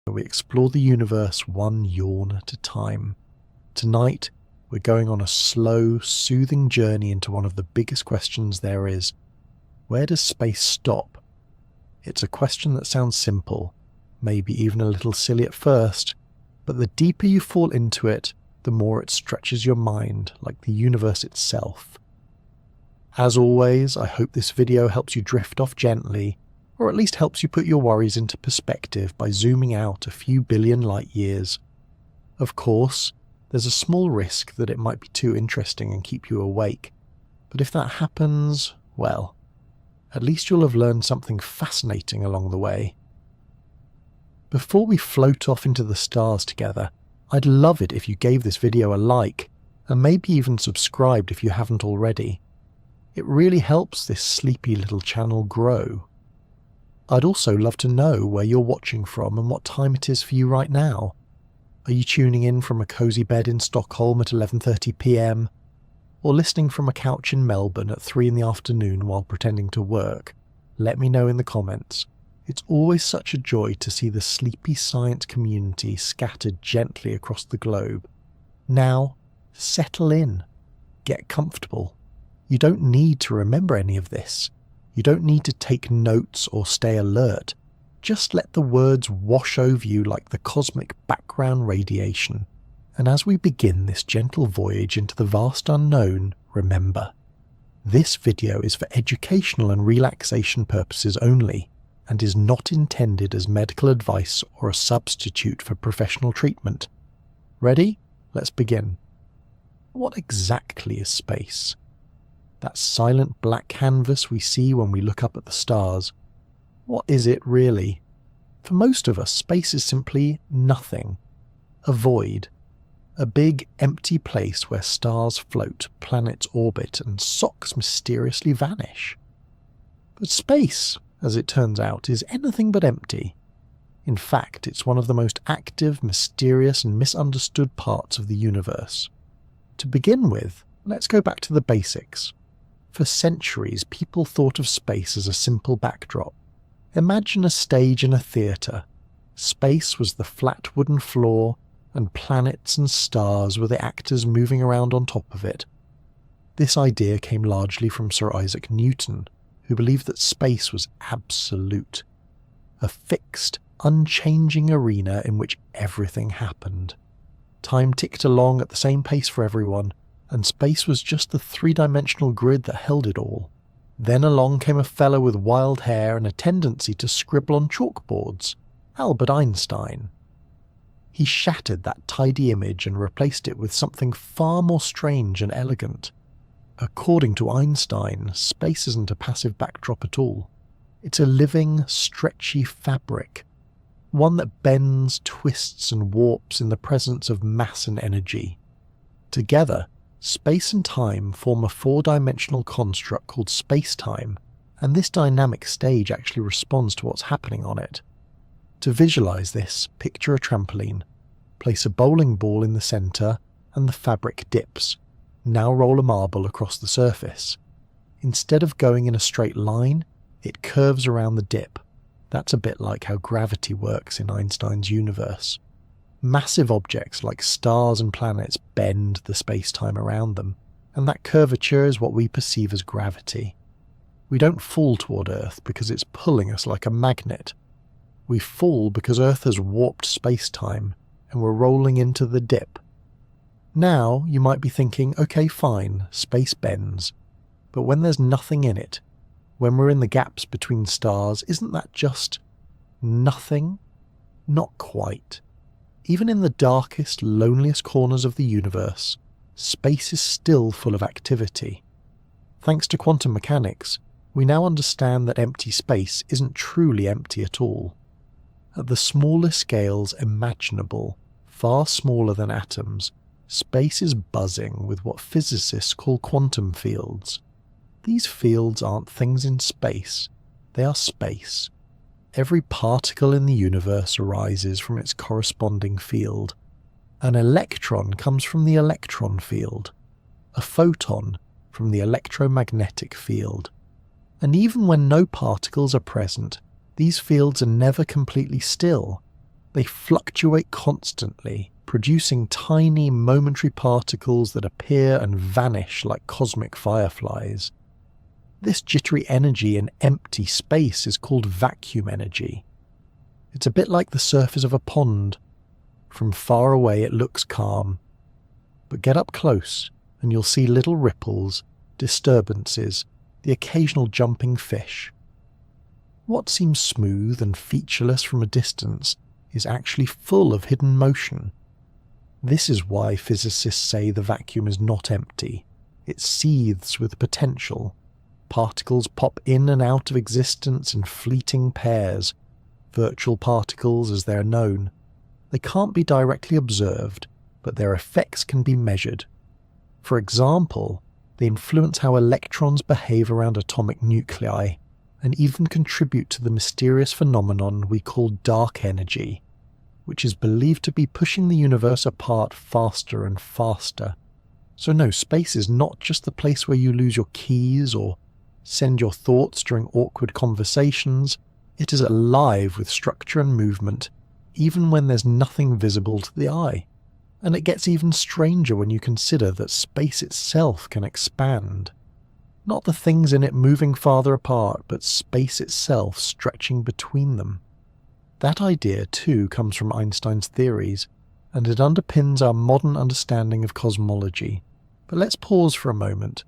where we explore the universe one yawn at a time. Tonight, we're going on a slow, soothing journey into one of the biggest questions there is. Where does space stop? It's a question that sounds simple, maybe even a little silly at first, but the deeper you fall into it, the more it stretches your mind, like the universe itself. As always, I hope this video helps you drift off gently, or at least helps you put your worries into perspective by zooming out a few billion light years. Of course, there's a small risk that it might be too interesting and keep you awake, but if that happens, well, at least you'll have learned something fascinating along the way. Before we float off into the stars together, I'd love it if you gave this video a like, and maybe even subscribed if you haven't already. It really helps this sleepy little channel grow. I'd also love to know where you're watching from and what time it is for you right now. Are you tuning in from a cosy bed in Stockholm at 11:30 PM? Or listening from a couch in Melbourne at 3 in the afternoon while pretending to work? Let me know in the comments. It's always such a joy to see the sleepy science community scattered gently across the globe. Now, settle in. Get comfortable. You don't need to remember any of this. You don't need to take notes or stay alert. Just let the words wash over you like the cosmic background radiation. And as we begin this gentle voyage into the vast unknown, remember, this video is for educational and relaxation purposes only, and is not intended as medical advice or a substitute for professional treatment. Ready? Let's begin. What exactly is space? That silent black canvas we see when we look up at the stars. What is it really? For most of us, space is simply nothing. A void. A big, empty place where stars float, planets orbit, and socks mysteriously vanish. But space, as it turns out, is anything but empty. In fact, it's one of the most active, mysterious, and misunderstood parts of the universe. To begin with, let's go back to the basics. For centuries, people thought of space as a simple backdrop. Imagine a stage in a theatre. Space was the flat wooden floor, and planets and stars were the actors moving around on top of it. This idea came largely from Sir Isaac Newton, who believed that space was absolute, a fixed, unchanging arena in which everything happened. Time ticked along at the same pace for everyone, and space was just the three-dimensional grid that held it all. Then along came a fellow with wild hair and a tendency to scribble on chalkboards, Albert Einstein. He shattered that tidy image and replaced it with something far more strange and elegant. According to Einstein, space isn't a passive backdrop at all. It's a living, stretchy fabric, one that bends, twists, and warps in the presence of mass and energy. Together, space and time form a four-dimensional construct called space-time, and this dynamic stage actually responds to what's happening on it. To visualize this, picture a trampoline. Place a bowling ball in the center, and the fabric dips. Now roll a marble across the surface. Instead of going in a straight line, it curves around the dip. That's a bit like how gravity works in Einstein's universe. Massive objects like stars and planets bend the space-time around them, and that curvature is what we perceive as gravity. We don't fall toward Earth because it's pulling us like a magnet. We fall because Earth has warped space-time, and we're rolling into the dip. Now, you might be thinking, okay fine, space bends, but when there's nothing in it, when we're in the gaps between stars, isn't that just nothing? Not quite. Even in the darkest, loneliest corners of the universe, space is still full of activity. Thanks to quantum mechanics, we now understand that empty space isn't truly empty at all. At the smallest scales imaginable, far smaller than atoms, space is buzzing with what physicists call quantum fields. These fields aren't things in space, they are space. Every particle in the universe arises from its corresponding field. An electron comes from the electron field, a photon from the electromagnetic field. And even when no particles are present, these fields are never completely still. They fluctuate constantly, producing tiny momentary particles that appear and vanish like cosmic fireflies. This jittery energy in empty space is called vacuum energy. It's a bit like the surface of a pond. From far away it looks calm, but get up close and you'll see little ripples, disturbances, the occasional jumping fish. What seems smooth and featureless from a distance is actually full of hidden motion. This is why physicists say the vacuum is not empty. It seethes with potential. Particles pop in and out of existence in fleeting pairs, virtual particles as they are known. They can't be directly observed, but their effects can be measured. For example, they influence how electrons behave around atomic nuclei, and even contribute to the mysterious phenomenon we call dark energy, which is believed to be pushing the universe apart faster and faster. So no, space is not just the place where you lose your keys or send your thoughts during awkward conversations. It is alive with structure and movement, even when there's nothing visible to the eye. And it gets even stranger when you consider that space itself can expand. Not the things in it moving farther apart, but space itself stretching between them. That idea too comes from Einstein's theories, and it underpins our modern understanding of cosmology. But let's pause for a moment.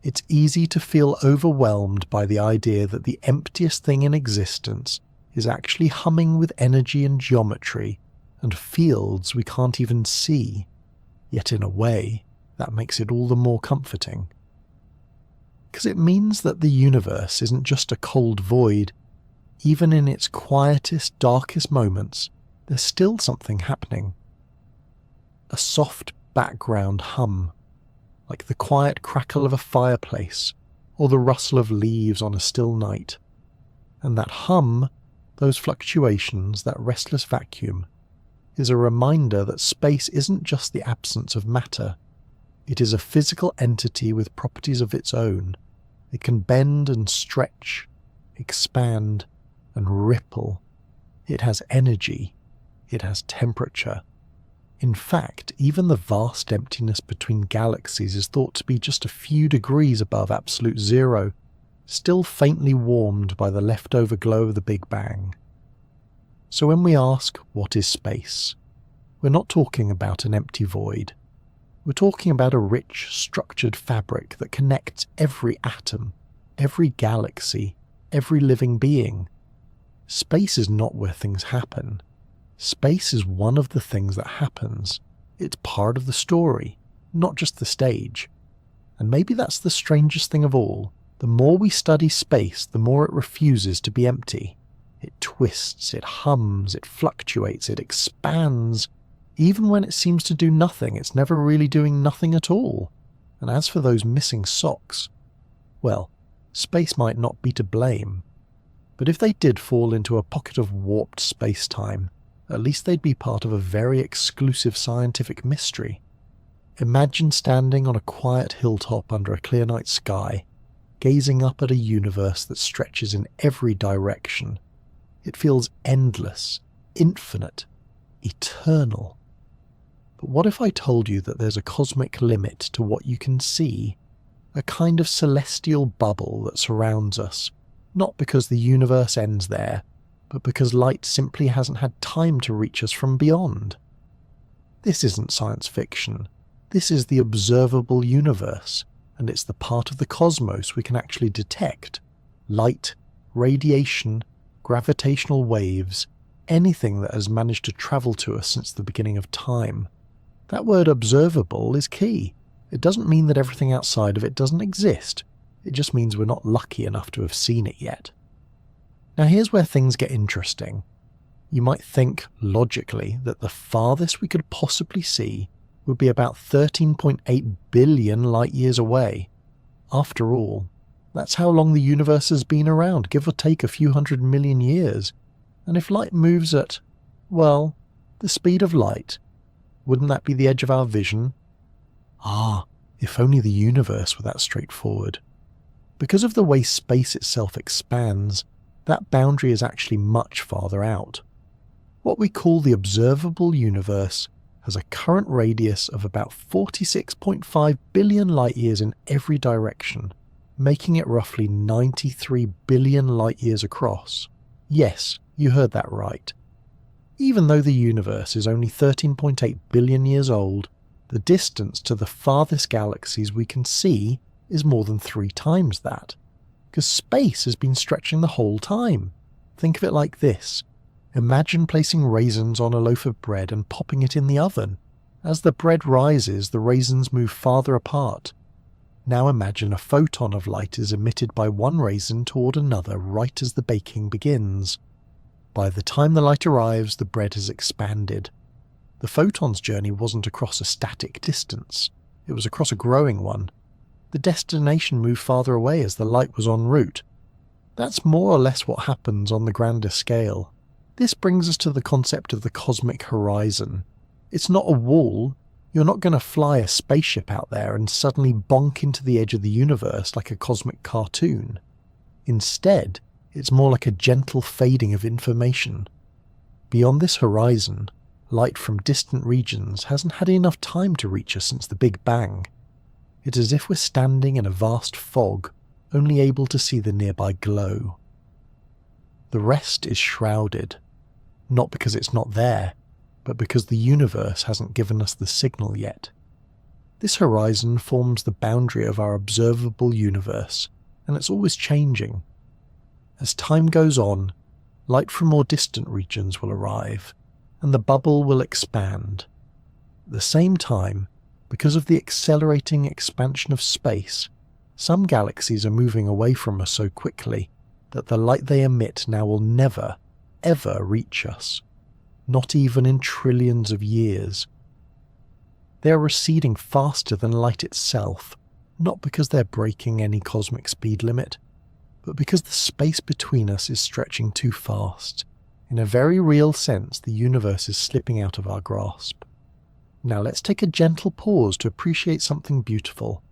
It's easy to feel overwhelmed by the idea that the emptiest thing in existence is actually humming with energy and geometry, and fields we can't even see. Yet in a way, that makes it all the more comforting. Because it means that the universe isn't just a cold void. Even in its quietest, darkest moments, there's still something happening. A soft background hum, like the quiet crackle of a fireplace or the rustle of leaves on a still night. And that hum, those fluctuations, that restless vacuum, is a reminder that space isn't just the absence of matter. It is a physical entity with properties of its own. It can bend and stretch, expand and ripple. It has energy. It has temperature. In fact, even the vast emptiness between galaxies is thought to be just a few degrees above absolute zero, still faintly warmed by the leftover glow of the Big Bang. So when we ask, what is space? We're not talking about an empty void. We're talking about a rich, structured fabric that connects every atom, every galaxy, every living being. Space is not where things happen. Space is one of the things that happens. It's part of the story, not just the stage. And maybe that's the strangest thing of all. The more we study space, the more it refuses to be empty. It twists, it hums, it fluctuates, it expands. Even when it seems to do nothing, it's never really doing nothing at all. And as for those missing socks, well, space might not be to blame. But if they did fall into a pocket of warped space-time, at least they'd be part of a very exclusive scientific mystery. Imagine standing on a quiet hilltop under a clear night sky, gazing up at a universe that stretches in every direction. It feels endless, infinite, eternal. But what if I told you that there's a cosmic limit to what you can see? A kind of celestial bubble that surrounds us, not because the universe ends there, but because light simply hasn't had time to reach us from beyond. This isn't science fiction. This is the observable universe, and it's the part of the cosmos we can actually detect. Light, radiation, gravitational waves, anything that has managed to travel to us since the beginning of time. That word observable is key. It doesn't mean that everything outside of it doesn't exist. It just means we're not lucky enough to have seen it yet. Now here's where things get interesting. You might think, logically, that the farthest we could possibly see would be about 13.8 billion light years away. After all, that's how long the universe has been around, give or take a few 100 million years. And if light moves at, well, the speed of light, wouldn't that be the edge of our vision? If only the universe were that straightforward. Because of the way space itself expands, that boundary is actually much farther out. What we call the observable universe has a current radius of about 46.5 billion light-years in every direction, making it roughly 93 billion light-years across. Yes, you heard that right. Even though the universe is only 13.8 billion years old, the distance to the farthest galaxies we can see is more than 3 times that, because space has been stretching the whole time. Think of it like this. Imagine placing raisins on a loaf of bread and popping it in the oven. As the bread rises, the raisins move farther apart. Now imagine a photon of light is emitted by one raisin toward another right as the baking begins. By the time the light arrives, the bread has expanded. The photon's journey wasn't across a static distance, it was across a growing one. The destination moved farther away as the light was en route. That's more or less what happens on the grander scale. This brings us to the concept of the cosmic horizon. It's not a wall. You're not going to fly a spaceship out there and suddenly bonk into the edge of the universe like a cosmic cartoon. Instead, it's more like a gentle fading of information. Beyond this horizon, light from distant regions hasn't had enough time to reach us since the Big Bang. It's as if we're standing in a vast fog, only able to see the nearby glow. The rest is shrouded, not because it's not there, but because the universe hasn't given us the signal yet. This horizon forms the boundary of our observable universe, and it's always changing. As time goes on, light from more distant regions will arrive, and the bubble will expand. At the same time, because of the accelerating expansion of space, some galaxies are moving away from us so quickly that the light they emit now will never, ever reach us, not even in trillions of years. They are receding faster than light itself, not because they're breaking any cosmic speed limit, but because the space between us is stretching too fast. In a very real sense, the universe is slipping out of our grasp. Now let's take a gentle pause to appreciate something beautiful.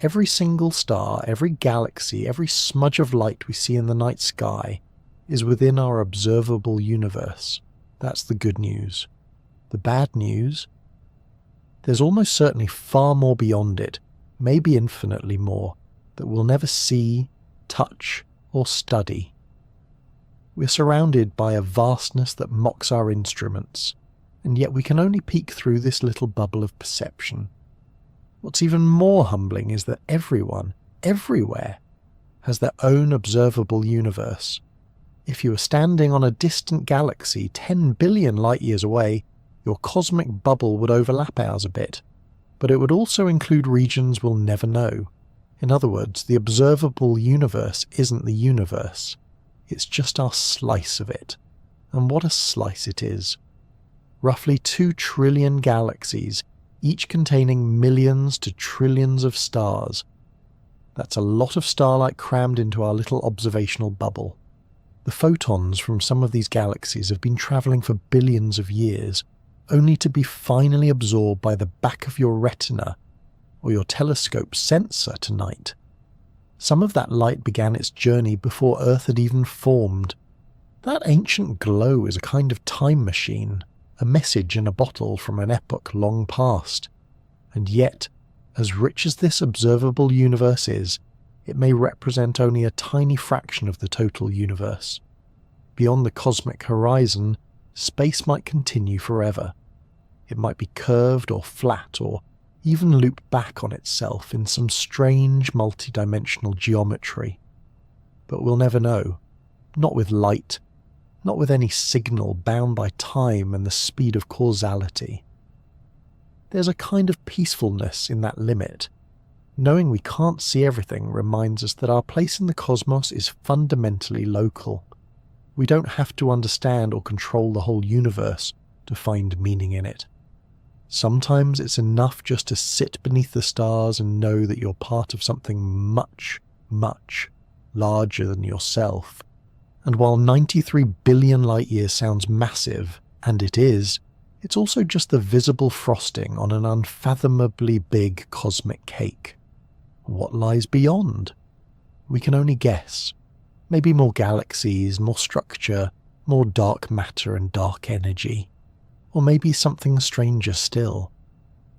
Every single star, every galaxy, every smudge of light we see in the night sky is within our observable universe. That's the good news. The bad news? There's almost certainly far more beyond it, maybe infinitely more, that we'll never see, touch, or study. We're surrounded by a vastness that mocks our instruments, and yet we can only peek through this little bubble of perception. What's even more humbling is that everyone, everywhere, has their own observable universe. If you were standing on a distant galaxy 10 billion light-years away, your cosmic bubble would overlap ours a bit, but it would also include regions we'll never know. In other words, the observable universe isn't the universe. It's just our slice of it. And what a slice it is. Roughly 2 trillion galaxies, each containing millions to trillions of stars. That's a lot of starlight crammed into our little observational bubble. The photons from some of these galaxies have been travelling for billions of years, only to be finally absorbed by the back of your retina or your telescope sensor tonight. Some of that light began its journey before Earth had even formed. That ancient glow is a kind of time machine, a message in a bottle from an epoch long past. And yet, as rich as this observable universe is, it may represent only a tiny fraction of the total universe. Beyond the cosmic horizon, space might continue forever. It might be curved or flat or even loop back on itself in some strange multidimensional geometry. But we'll never know. Not with light. Not with any signal bound by time and the speed of causality. There's a kind of peacefulness in that limit. Knowing we can't see everything reminds us that our place in the cosmos is fundamentally local. We don't have to understand or control the whole universe to find meaning in it. Sometimes it's enough just to sit beneath the stars and know that you're part of something much, much larger than yourself. And while 93 billion light-years sounds massive, and it is, it's also just the visible frosting on an unfathomably big cosmic cake. What lies beyond? We can only guess. Maybe more galaxies, more structure, more dark matter and dark energy, or maybe something stranger still.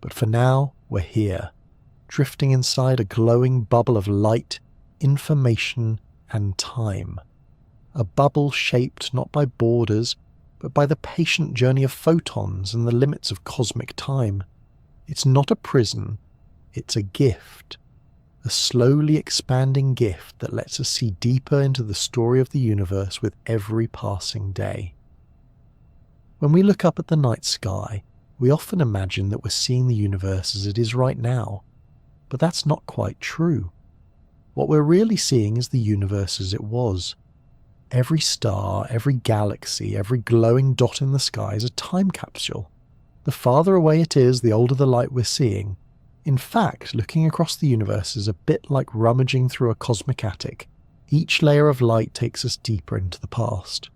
But for now, we're here, drifting inside a glowing bubble of light, information, and time. A bubble shaped not by borders, but by the patient journey of photons and the limits of cosmic time. It's not a prison, it's a gift. A slowly expanding gift that lets us see deeper into the story of the universe with every passing day. When we look up at the night sky, we often imagine that we're seeing the universe as it is right now, but that's not quite true. What we're really seeing is the universe as it was. Every star, every galaxy, every glowing dot in the sky is a time capsule. The farther away it is, the older the light we're seeing. In fact, looking across the universe is a bit like rummaging through a cosmic attic. Each layer of light takes us deeper into the past.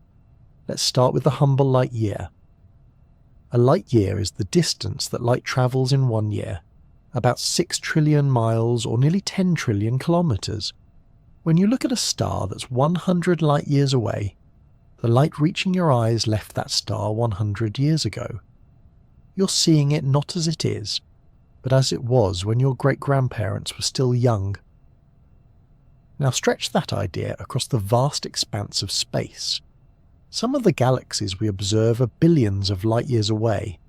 Let's start with the humble light year. A light year is the distance that light travels in 1 year, about 6 trillion miles or nearly 10 trillion kilometers. When you look at a star that's 100 light years away, the light reaching your eyes left that star 100 years ago. You're seeing it not as it is, but as it was when your great-grandparents were still young. Now stretch that idea across the vast expanse of space. Some of the galaxies we observe are billions of light years away.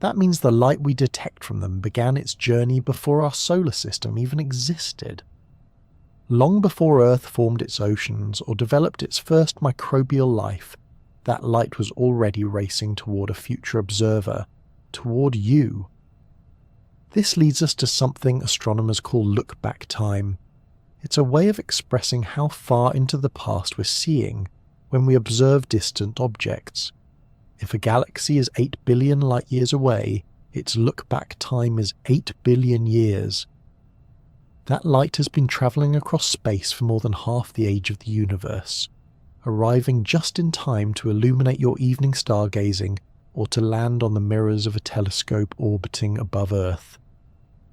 That means the light we detect from them began its journey before our solar system even existed. Long before Earth formed its oceans or developed its first microbial life, that light was already racing toward a future observer, toward you. This leads us to something astronomers call look-back time. It's a way of expressing how far into the past we're seeing when we observe distant objects. If a galaxy is 8 billion light-years away, its look-back time is 8 billion years. That light has been travelling across space for more than half the age of the universe, arriving just in time to illuminate your evening stargazing or to land on the mirrors of a telescope orbiting above Earth.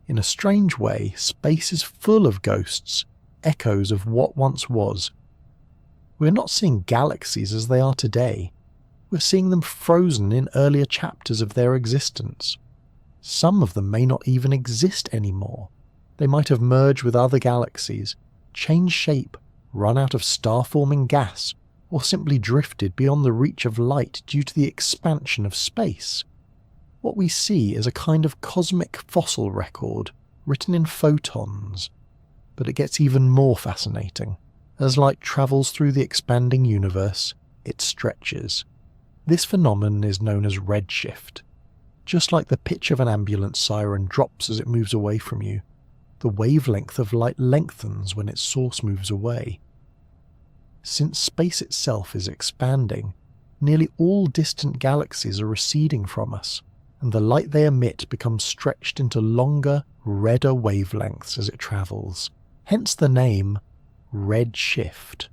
In a strange way, space is full of ghosts, echoes of what once was. We're not seeing galaxies as they are today. We're seeing them frozen in earlier chapters of their existence. Some of them may not even exist anymore. They might have merged with other galaxies, changed shape, run out of star-forming gas, or simply drifted beyond the reach of light due to the expansion of space. What we see is a kind of cosmic fossil record, written in photons. But it gets even more fascinating. As light travels through the expanding universe, it stretches. This phenomenon is known as redshift. Just like the pitch of an ambulance siren drops as it moves away from you, the wavelength of light lengthens when its source moves away. Since space itself is expanding, nearly all distant galaxies are receding from us, and the light they emit becomes stretched into longer, redder wavelengths as it travels. Hence the name redshift.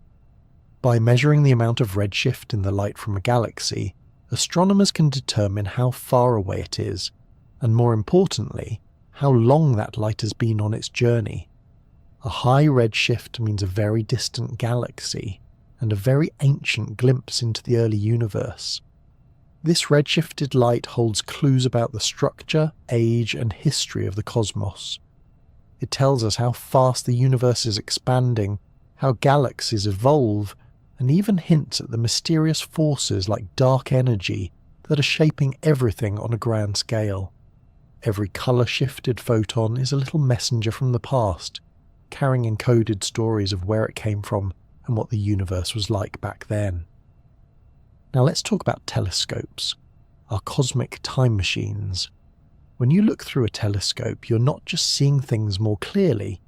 By measuring the amount of redshift in the light from a galaxy, astronomers can determine how far away it is, and more importantly, how long that light has been on its journey. A high redshift means a very distant galaxy, and a very ancient glimpse into the early universe. This redshifted light holds clues about the structure, age, and history of the cosmos. It tells us how fast the universe is expanding, how galaxies evolve, and even hints at the mysterious forces like dark energy that are shaping everything on a grand scale. Every colour-shifted photon is a little messenger from the past, carrying encoded stories of where it came from and what the universe was like back then. Now let's talk about telescopes, our cosmic time machines. When you look through a telescope, you're not just seeing things more clearly,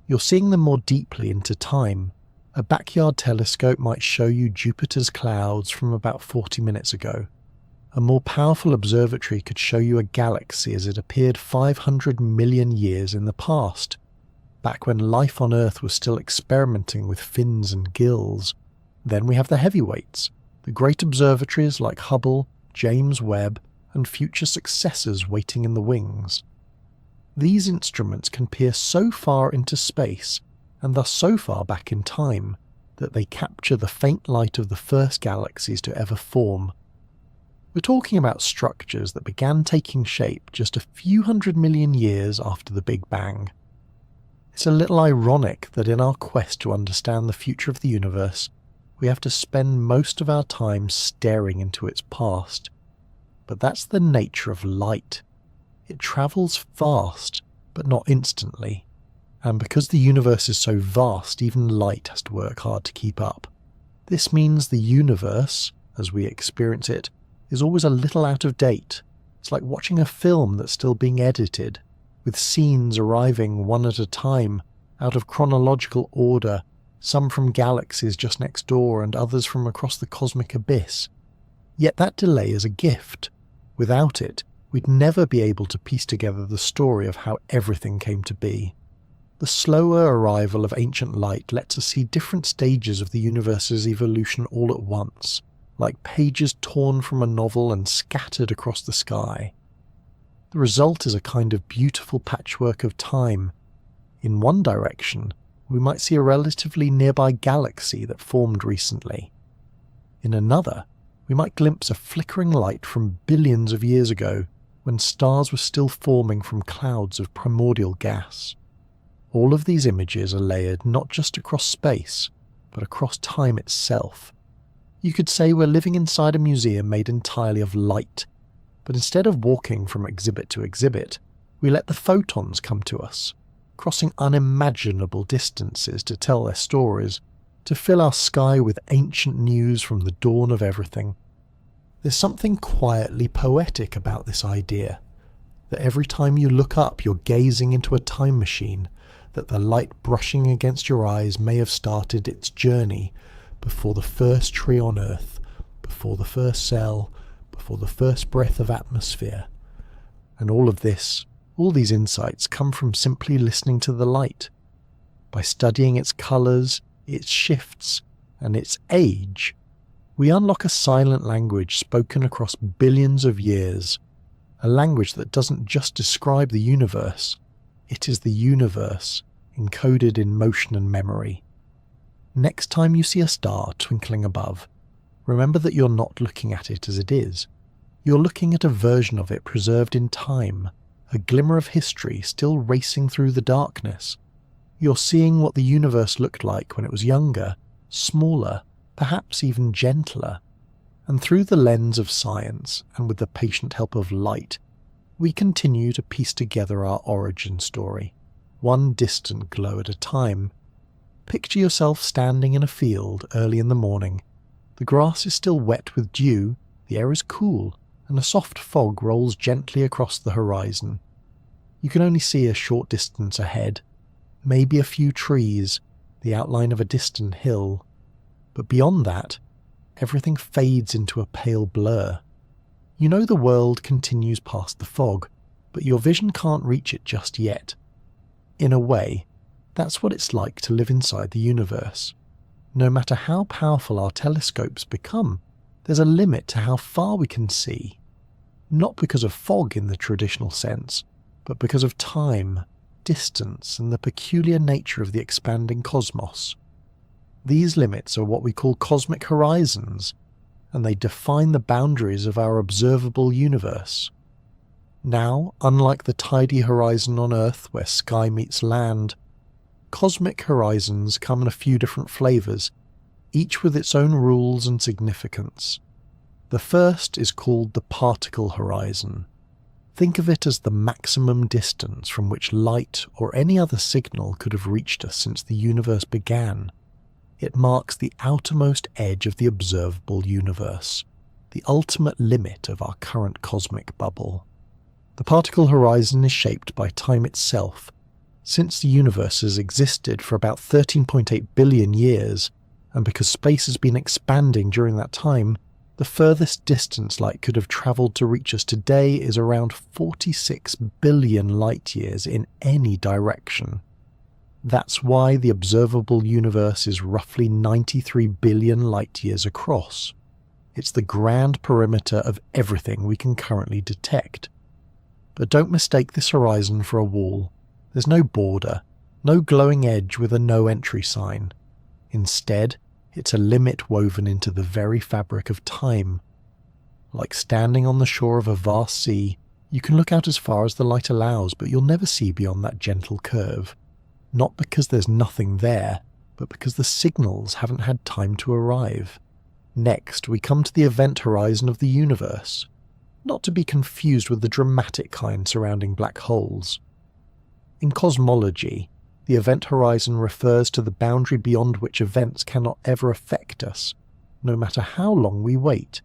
you're seeing them more deeply into time. A backyard telescope might show you Jupiter's clouds from about 40 minutes ago. A more powerful observatory could show you a galaxy as it appeared 500 million years in the past, back when life on Earth was still experimenting with fins and gills. Then we have the heavyweights, the great observatories like Hubble, James Webb, and future successors waiting in the wings. These instruments can peer so far into space, and thus so far back in time, that they capture the faint light of the first galaxies to ever form. We're talking about structures that began taking shape just a few 100 million years after the Big Bang. It's a little ironic that in our quest to understand the future of the universe, we have to spend most of our time staring into its past. But that's the nature of light. It travels fast, but not instantly. And because the universe is so vast, even light has to work hard to keep up. This means the universe, as we experience it, is always a little out of date. It's like watching a film that's still being edited, with scenes arriving one at a time, out of chronological order, some from galaxies just next door and others from across the cosmic abyss. Yet that delay is a gift. Without it, we'd never be able to piece together the story of how everything came to be. The slower arrival of ancient light lets us see different stages of the universe's evolution all at once, like pages torn from a novel and scattered across the sky. The result is a kind of beautiful patchwork of time. In one direction, we might see a relatively nearby galaxy that formed recently. In another, we might glimpse a flickering light from billions of years ago, when stars were still forming from clouds of primordial gas. All of these images are layered not just across space, but across time itself. You could say we're living inside a museum made entirely of light, but instead of walking from exhibit to exhibit, we let the photons come to us, crossing unimaginable distances to tell their stories, to fill our sky with ancient news from the dawn of everything. There's something quietly poetic about this idea, that every time you look up you're gazing into a time machine, that the light brushing against your eyes may have started its journey before the first tree on Earth, before the first cell, before the first breath of atmosphere. And all of this, all these insights come from simply listening to the light. By studying its colours, its shifts, and its age, we unlock a silent language spoken across billions of years, a language that doesn't just describe the universe, it is the universe encoded in motion and memory. Next time you see a star twinkling above, remember that you're not looking at it as it is. You're looking at a version of it preserved in time, a glimmer of history still racing through the darkness. You're seeing what the universe looked like when it was younger, smaller, perhaps even gentler. And through the lens of science, and with the patient help of light, we continue to piece together our origin story, one distant glow at a time. Picture yourself standing in a field early in the morning. The grass is still wet with dew, the air is cool, and a soft fog rolls gently across the horizon. You can only see a short distance ahead, maybe a few trees, the outline of a distant hill. But beyond that, everything fades into a pale blur. You know the world continues past the fog, but your vision can't reach it just yet. In a way, that's what it's like to live inside the universe. No matter how powerful our telescopes become, there's a limit to how far we can see. Not because of fog in the traditional sense, but because of time, distance, and the peculiar nature of the expanding cosmos. These limits are what we call cosmic horizons, and they define the boundaries of our observable universe. Now, unlike the tidy horizon on Earth where sky meets land, cosmic horizons come in a few different flavours, each with its own rules and significance. The first is called the particle horizon. Think of it as the maximum distance from which light or any other signal could have reached us since the universe began. It marks the outermost edge of the observable universe, the ultimate limit of our current cosmic bubble. The particle horizon is shaped by time itself. Since the universe has existed for about 13.8 billion years, and because space has been expanding during that time, the furthest distance light could have travelled to reach us today is around 46 billion light-years in any direction. That's why the observable universe is roughly 93 billion light-years across. It's the grand perimeter of everything we can currently detect. But don't mistake this horizon for a wall. There's no border, no glowing edge with a no entry sign. Instead, It's a limit woven into the very fabric of time. Like standing on the shore of a vast sea, you can look out as far as the light allows, but you'll never see beyond that gentle curve. Not because there's nothing there, but because the signals haven't had time to arrive. Next, we come to the event horizon of the universe, not to be confused with the dramatic kind surrounding black holes. In cosmology, the event horizon refers to the boundary beyond which events cannot ever affect us, no matter how long we wait.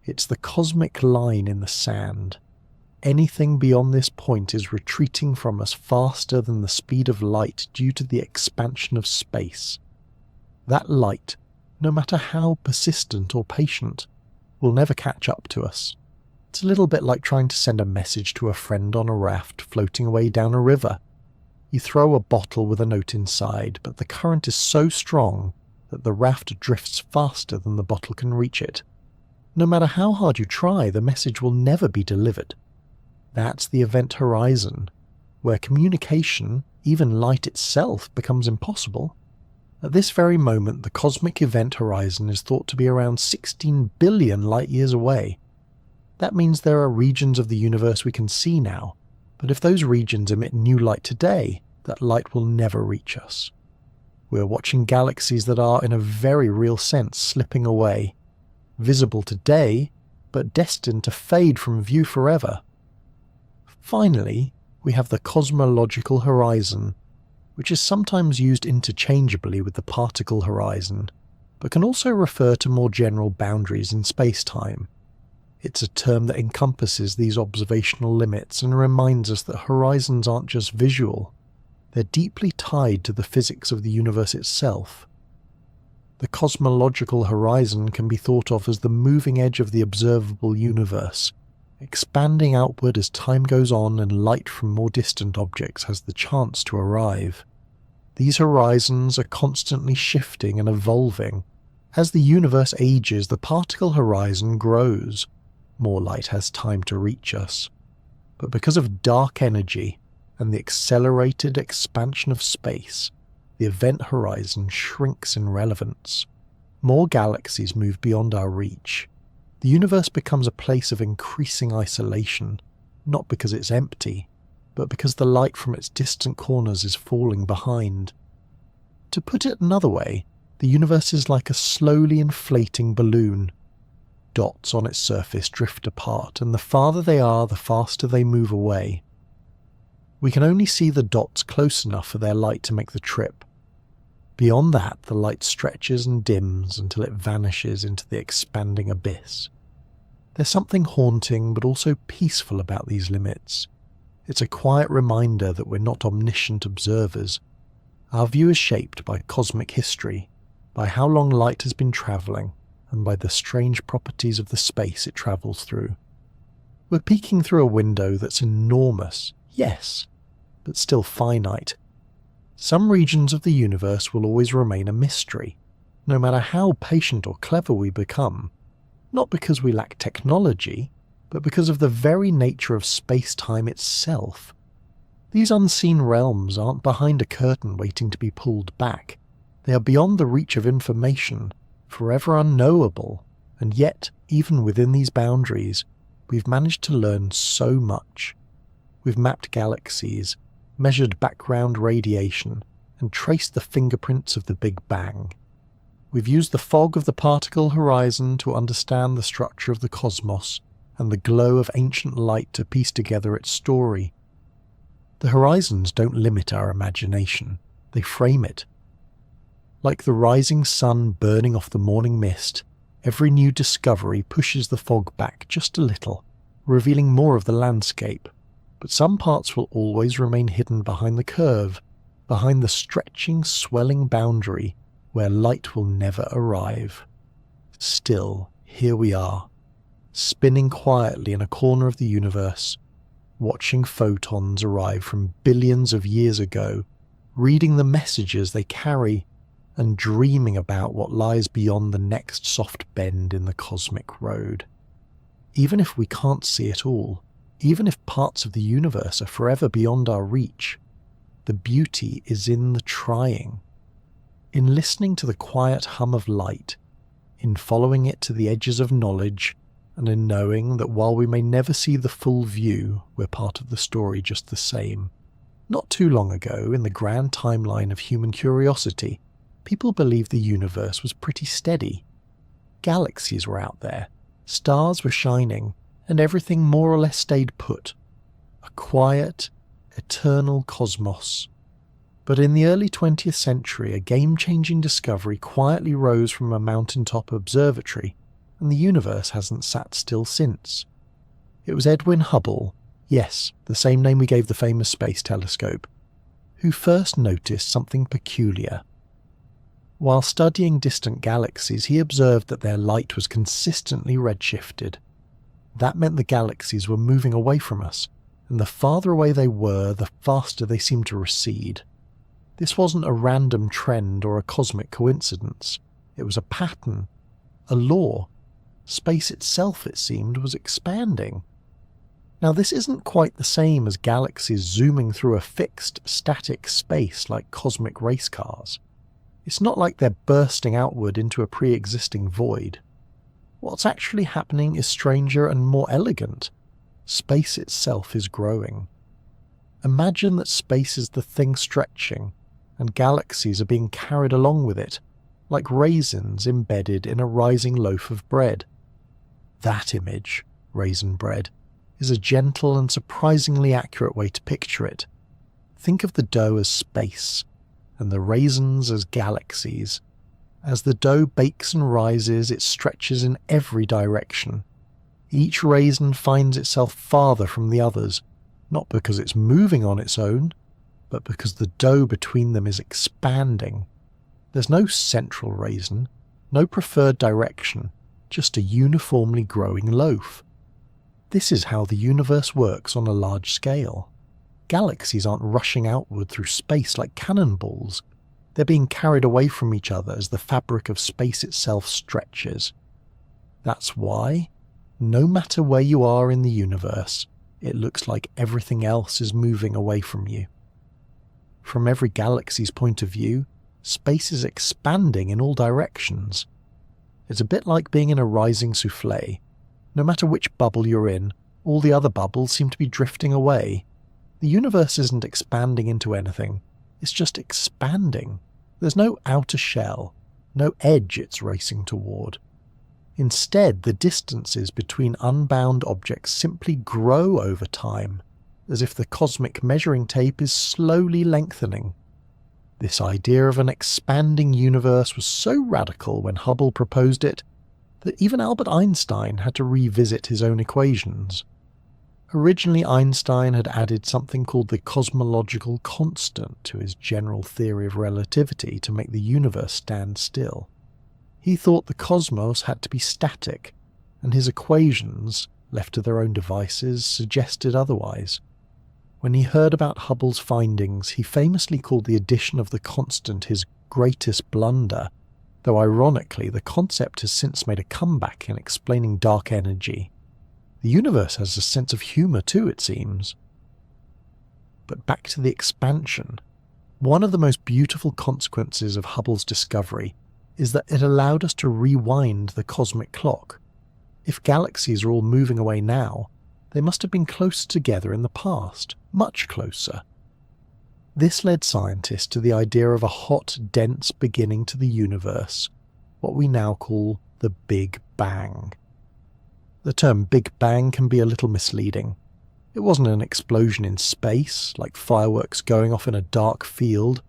It's the cosmic line in the sand. Anything beyond this point is retreating from us faster than the speed of light due to the expansion of space. That light, no matter how persistent or patient, will never catch up to us. It's a little bit like trying to send a message to a friend on a raft floating away down a river. You throw a bottle with a note inside, but the current is so strong that the raft drifts faster than the bottle can reach it. No matter how hard you try, the message will never be delivered. That's the event horizon, where communication, even light itself, becomes impossible. At this very moment, the cosmic event horizon is thought to be around 16 billion light-years away. That means there are regions of the universe we can see now, but if those regions emit new light today, that light will never reach us. We're watching galaxies that are, in a very real sense, slipping away, visible today, but destined to fade from view forever. Finally, we have the cosmological horizon, which is sometimes used interchangeably with the particle horizon, but can also refer to more general boundaries in space-time. It's a term that encompasses these observational limits and reminds us that horizons aren't just visual, they're deeply tied to the physics of the universe itself. The cosmological horizon can be thought of as the moving edge of the observable universe, expanding outward as time goes on and light from more distant objects has the chance to arrive. These horizons are constantly shifting and evolving. As the universe ages, the particle horizon grows. More light has time to reach us. But because of dark energy and the accelerated expansion of space, the event horizon shrinks in relevance. More galaxies move beyond our reach. The universe becomes a place of increasing isolation, not because it's empty, but because the light from its distant corners is falling behind. To put it another way, the universe is like a slowly inflating balloon. Dots on its surface drift apart, and the farther they are, the faster they move away. We can only see the dots close enough for their light to make the trip. Beyond that, the light stretches and dims until it vanishes into the expanding abyss. There's something haunting but also peaceful about these limits. It's a quiet reminder that we're not omniscient observers. Our view is shaped by cosmic history, by how long light has been travelling, and by the strange properties of the space it travels through. We're peeking through a window that's enormous, yes, but still finite. Some regions of the universe will always remain a mystery, no matter how patient or clever we become, not because we lack technology, but because of the very nature of space-time itself. These unseen realms aren't behind a curtain waiting to be pulled back. They are beyond the reach of information, forever unknowable, and yet, even within these boundaries, we've managed to learn so much. We've mapped galaxies, measured background radiation, and traced the fingerprints of the Big Bang. We've used the fog of the particle horizon to understand the structure of the cosmos, and the glow of ancient light to piece together its story. The horizons don't limit our imagination, they frame it. Like the rising sun burning off the morning mist, every new discovery pushes the fog back just a little, revealing more of the landscape. But some parts will always remain hidden behind the curve, behind the stretching, swelling boundary where light will never arrive. Still, here we are, spinning quietly in a corner of the universe, watching photons arrive from billions of years ago, reading the messages they carry, and dreaming about what lies beyond the next soft bend in the cosmic road. Even if we can't see it all, even if parts of the universe are forever beyond our reach, the beauty is in the trying. In listening to the quiet hum of light, in following it to the edges of knowledge, and in knowing that while we may never see the full view, we're part of the story just the same. Not too long ago, in the grand timeline of human curiosity, people believed the universe was pretty steady. Galaxies were out there, stars were shining, and everything more or less stayed put. A quiet, eternal cosmos. But in the early 20th century, a game-changing discovery quietly rose from a mountaintop observatory, and the universe hasn't sat still since. It was Edwin Hubble, yes, the same name we gave the famous space telescope, who first noticed something peculiar. While studying distant galaxies, he observed that their light was consistently redshifted. That meant the galaxies were moving away from us, and the farther away they were, the faster they seemed to recede. This wasn't a random trend or a cosmic coincidence. It was a pattern, a law. Space itself, it seemed, was expanding. Now, this isn't quite the same as galaxies zooming through a fixed, static space like cosmic race cars. It's not like they're bursting outward into a pre-existing void. What's actually happening is stranger and more elegant. Space itself is growing. Imagine that space is the thing stretching, and galaxies are being carried along with it, like raisins embedded in a rising loaf of bread. That image, raisin bread, is a gentle and surprisingly accurate way to picture it. Think of the dough as space, and the raisins as galaxies. As the dough bakes and rises, it stretches in every direction. Each raisin finds itself farther from the others, not because it's moving on its own, but because the dough between them is expanding. There's no central raisin, no preferred direction, just a uniformly growing loaf. This is how the universe works on a large scale. Galaxies aren't rushing outward through space like cannonballs. They're being carried away from each other as the fabric of space itself stretches. That's why, no matter where you are in the universe, it looks like everything else is moving away from you. From every galaxy's point of view, space is expanding in all directions. It's a bit like being in a rising soufflé. No matter which bubble you're in, all the other bubbles seem to be drifting away. The universe isn't expanding into anything, it's just expanding. There's no outer shell, no edge it's racing toward. Instead, the distances between unbound objects simply grow over time, as if the cosmic measuring tape is slowly lengthening. This idea of an expanding universe was so radical when Hubble proposed it that even Albert Einstein had to revisit his own equations. Originally, Einstein had added something called the cosmological constant to his general theory of relativity to make the universe stand still. He thought the cosmos had to be static, and his equations, left to their own devices, suggested otherwise. When he heard about Hubble's findings, he famously called the addition of the constant his greatest blunder, though ironically the concept has since made a comeback in explaining dark energy. The universe has a sense of humour too, it seems. But back to the expansion. One of the most beautiful consequences of Hubble's discovery is that it allowed us to rewind the cosmic clock. If galaxies are all moving away now, they must have been closer together in the past, much closer. This led scientists to the idea of a hot, dense beginning to the universe, what we now call the Big Bang. The term Big Bang can be a little misleading. It wasn't an explosion in space, like fireworks going off in a dark field.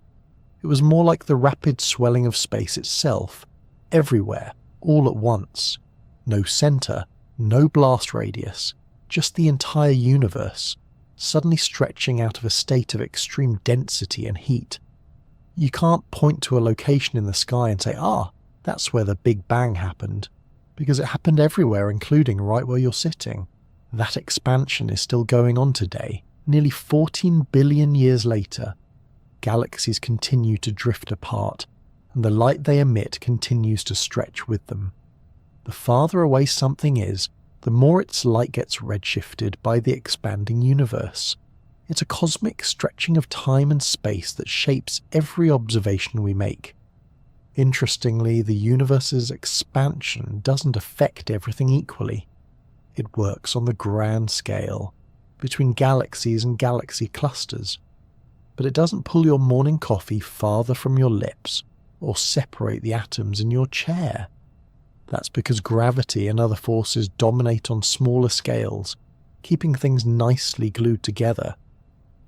It was more like the rapid swelling of space itself, everywhere, all at once. No centre, no blast radius, just the entire universe, suddenly stretching out of a state of extreme density and heat. You can't point to a location in the sky and say, that's where the Big Bang happened, because it happened everywhere, including right where you're sitting. That expansion is still going on today, nearly 14 billion years later. Galaxies continue to drift apart, and the light they emit continues to stretch with them. The farther away something is, the more its light gets redshifted by the expanding universe. It's a cosmic stretching of time and space that shapes every observation we make. Interestingly, the universe's expansion doesn't affect everything equally. It works on the grand scale, between galaxies and galaxy clusters. But it doesn't pull your morning coffee farther from your lips or separate the atoms in your chair. That's because gravity and other forces dominate on smaller scales, keeping things nicely glued together.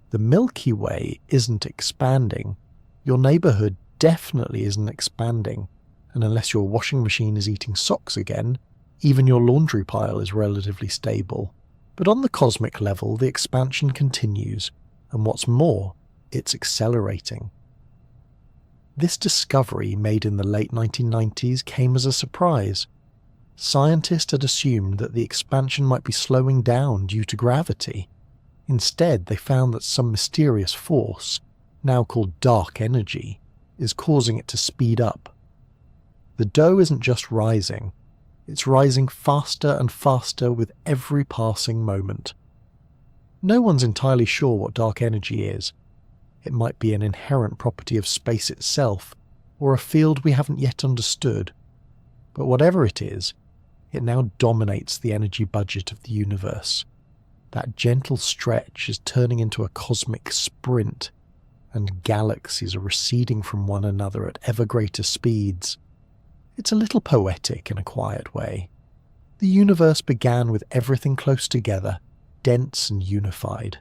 The Milky Way isn't expanding. Your neighbourhood definitely isn't expanding, and unless your washing machine is eating socks again, even your laundry pile is relatively stable. But on the cosmic level, the expansion continues, and what's more, it's accelerating. This discovery, made in the late 1990s, came as a surprise. Scientists had assumed that the expansion might be slowing down due to gravity. Instead, they found that some mysterious force, now called dark energy, is causing it to speed up. The dough isn't just rising, it's rising faster and faster with every passing moment. No one's entirely sure what dark energy is. It might be an inherent property of space itself, or a field we haven't yet understood. But whatever it is, it now dominates the energy budget of the universe. That gentle stretch is turning into a cosmic sprint, and galaxies are receding from one another at ever greater speeds. It's a little poetic in a quiet way. The universe began with everything close together, dense and unified.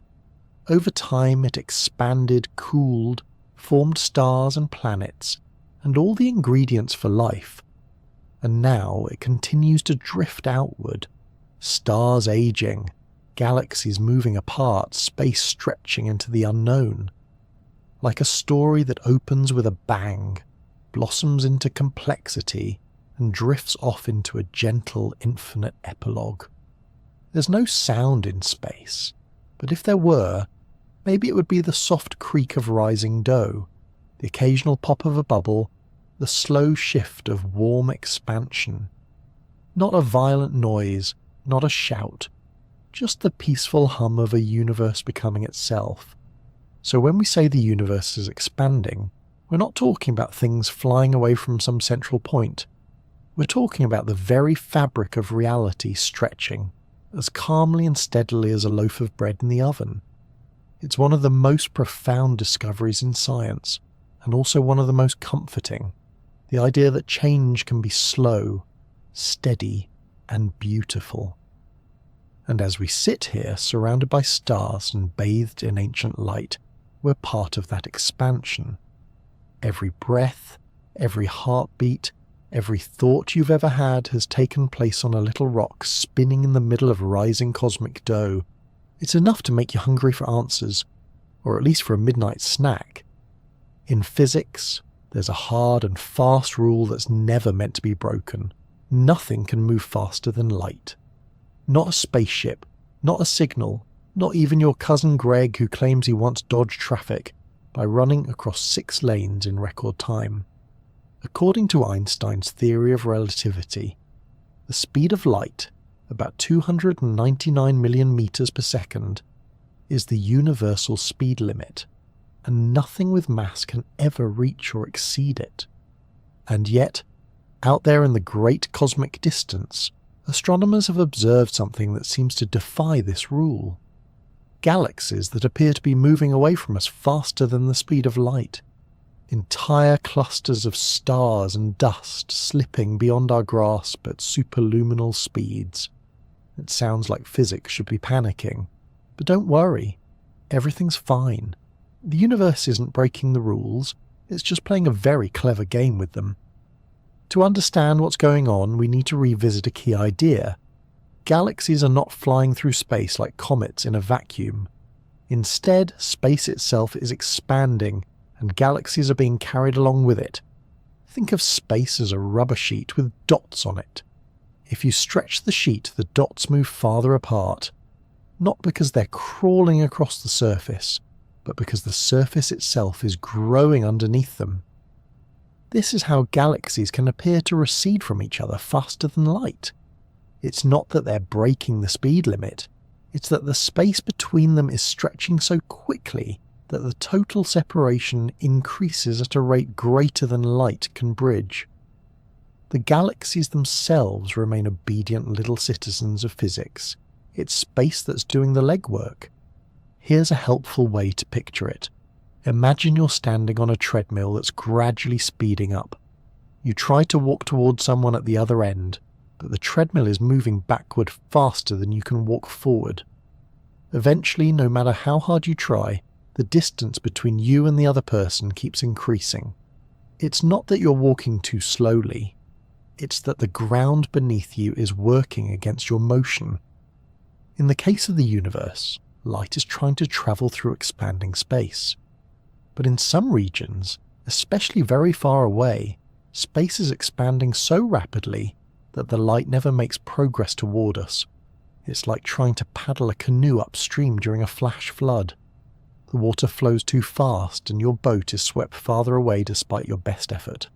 Over time it expanded, cooled, formed stars and planets, and all the ingredients for life. And now it continues to drift outward, stars aging, galaxies moving apart, space stretching into the unknown. Like a story that opens with a bang, blossoms into complexity, and drifts off into a gentle, infinite epilogue. There's no sound in space, but if there were, maybe it would be the soft creak of rising dough, the occasional pop of a bubble, the slow shift of warm expansion. Not a violent noise, not a shout, just the peaceful hum of a universe becoming itself. So when we say the universe is expanding, we're not talking about things flying away from some central point. We're talking about the very fabric of reality stretching, as calmly and steadily as a loaf of bread in the oven. It's one of the most profound discoveries in science, and also one of the most comforting. The idea that change can be slow, steady, and beautiful. And as we sit here, surrounded by stars and bathed in ancient light, we're part of that expansion. Every breath, every heartbeat, every thought you've ever had has taken place on a little rock spinning in the middle of rising cosmic dough. It's enough to make you hungry for answers, or at least for a midnight snack. In physics, there's a hard and fast rule that's never meant to be broken. Nothing can move faster than light. Not a spaceship, not a signal, not even your cousin Greg who claims he once dodged traffic by running across 6 lanes in record time. According to Einstein's theory of relativity, the speed of light, about 299 million meters per second, is the universal speed limit, and nothing with mass can ever reach or exceed it. And yet, out there in the great cosmic distance, astronomers have observed something that seems to defy this rule. Galaxies that appear to be moving away from us faster than the speed of light. Entire clusters of stars and dust slipping beyond our grasp at superluminal speeds. It sounds like physics should be panicking, but don't worry, everything's fine. The universe isn't breaking the rules, it's just playing a very clever game with them. To understand what's going on, we need to revisit a key idea. Galaxies are not flying through space like comets in a vacuum. Instead, space itself is expanding, and galaxies are being carried along with it. Think of space as a rubber sheet with dots on it. If you stretch the sheet, the dots move farther apart, not because they're crawling across the surface, but because the surface itself is growing underneath them. This is how galaxies can appear to recede from each other faster than light. It's not that they're breaking the speed limit, it's that the space between them is stretching so quickly that the total separation increases at a rate greater than light can bridge. The galaxies themselves remain obedient little citizens of physics. It's space that's doing the legwork. Here's a helpful way to picture it. Imagine you're standing on a treadmill that's gradually speeding up. You try to walk towards someone at the other end, but the treadmill is moving backward faster than you can walk forward. Eventually, no matter how hard you try, the distance between you and the other person keeps increasing. It's not that you're walking too slowly. It's that the ground beneath you is working against your motion. In the case of the universe, light is trying to travel through expanding space. But in some regions, especially very far away, space is expanding so rapidly that the light never makes progress toward us. It's like trying to paddle a canoe upstream during a flash flood. The water flows too fast and your boat is swept farther away despite your best effort.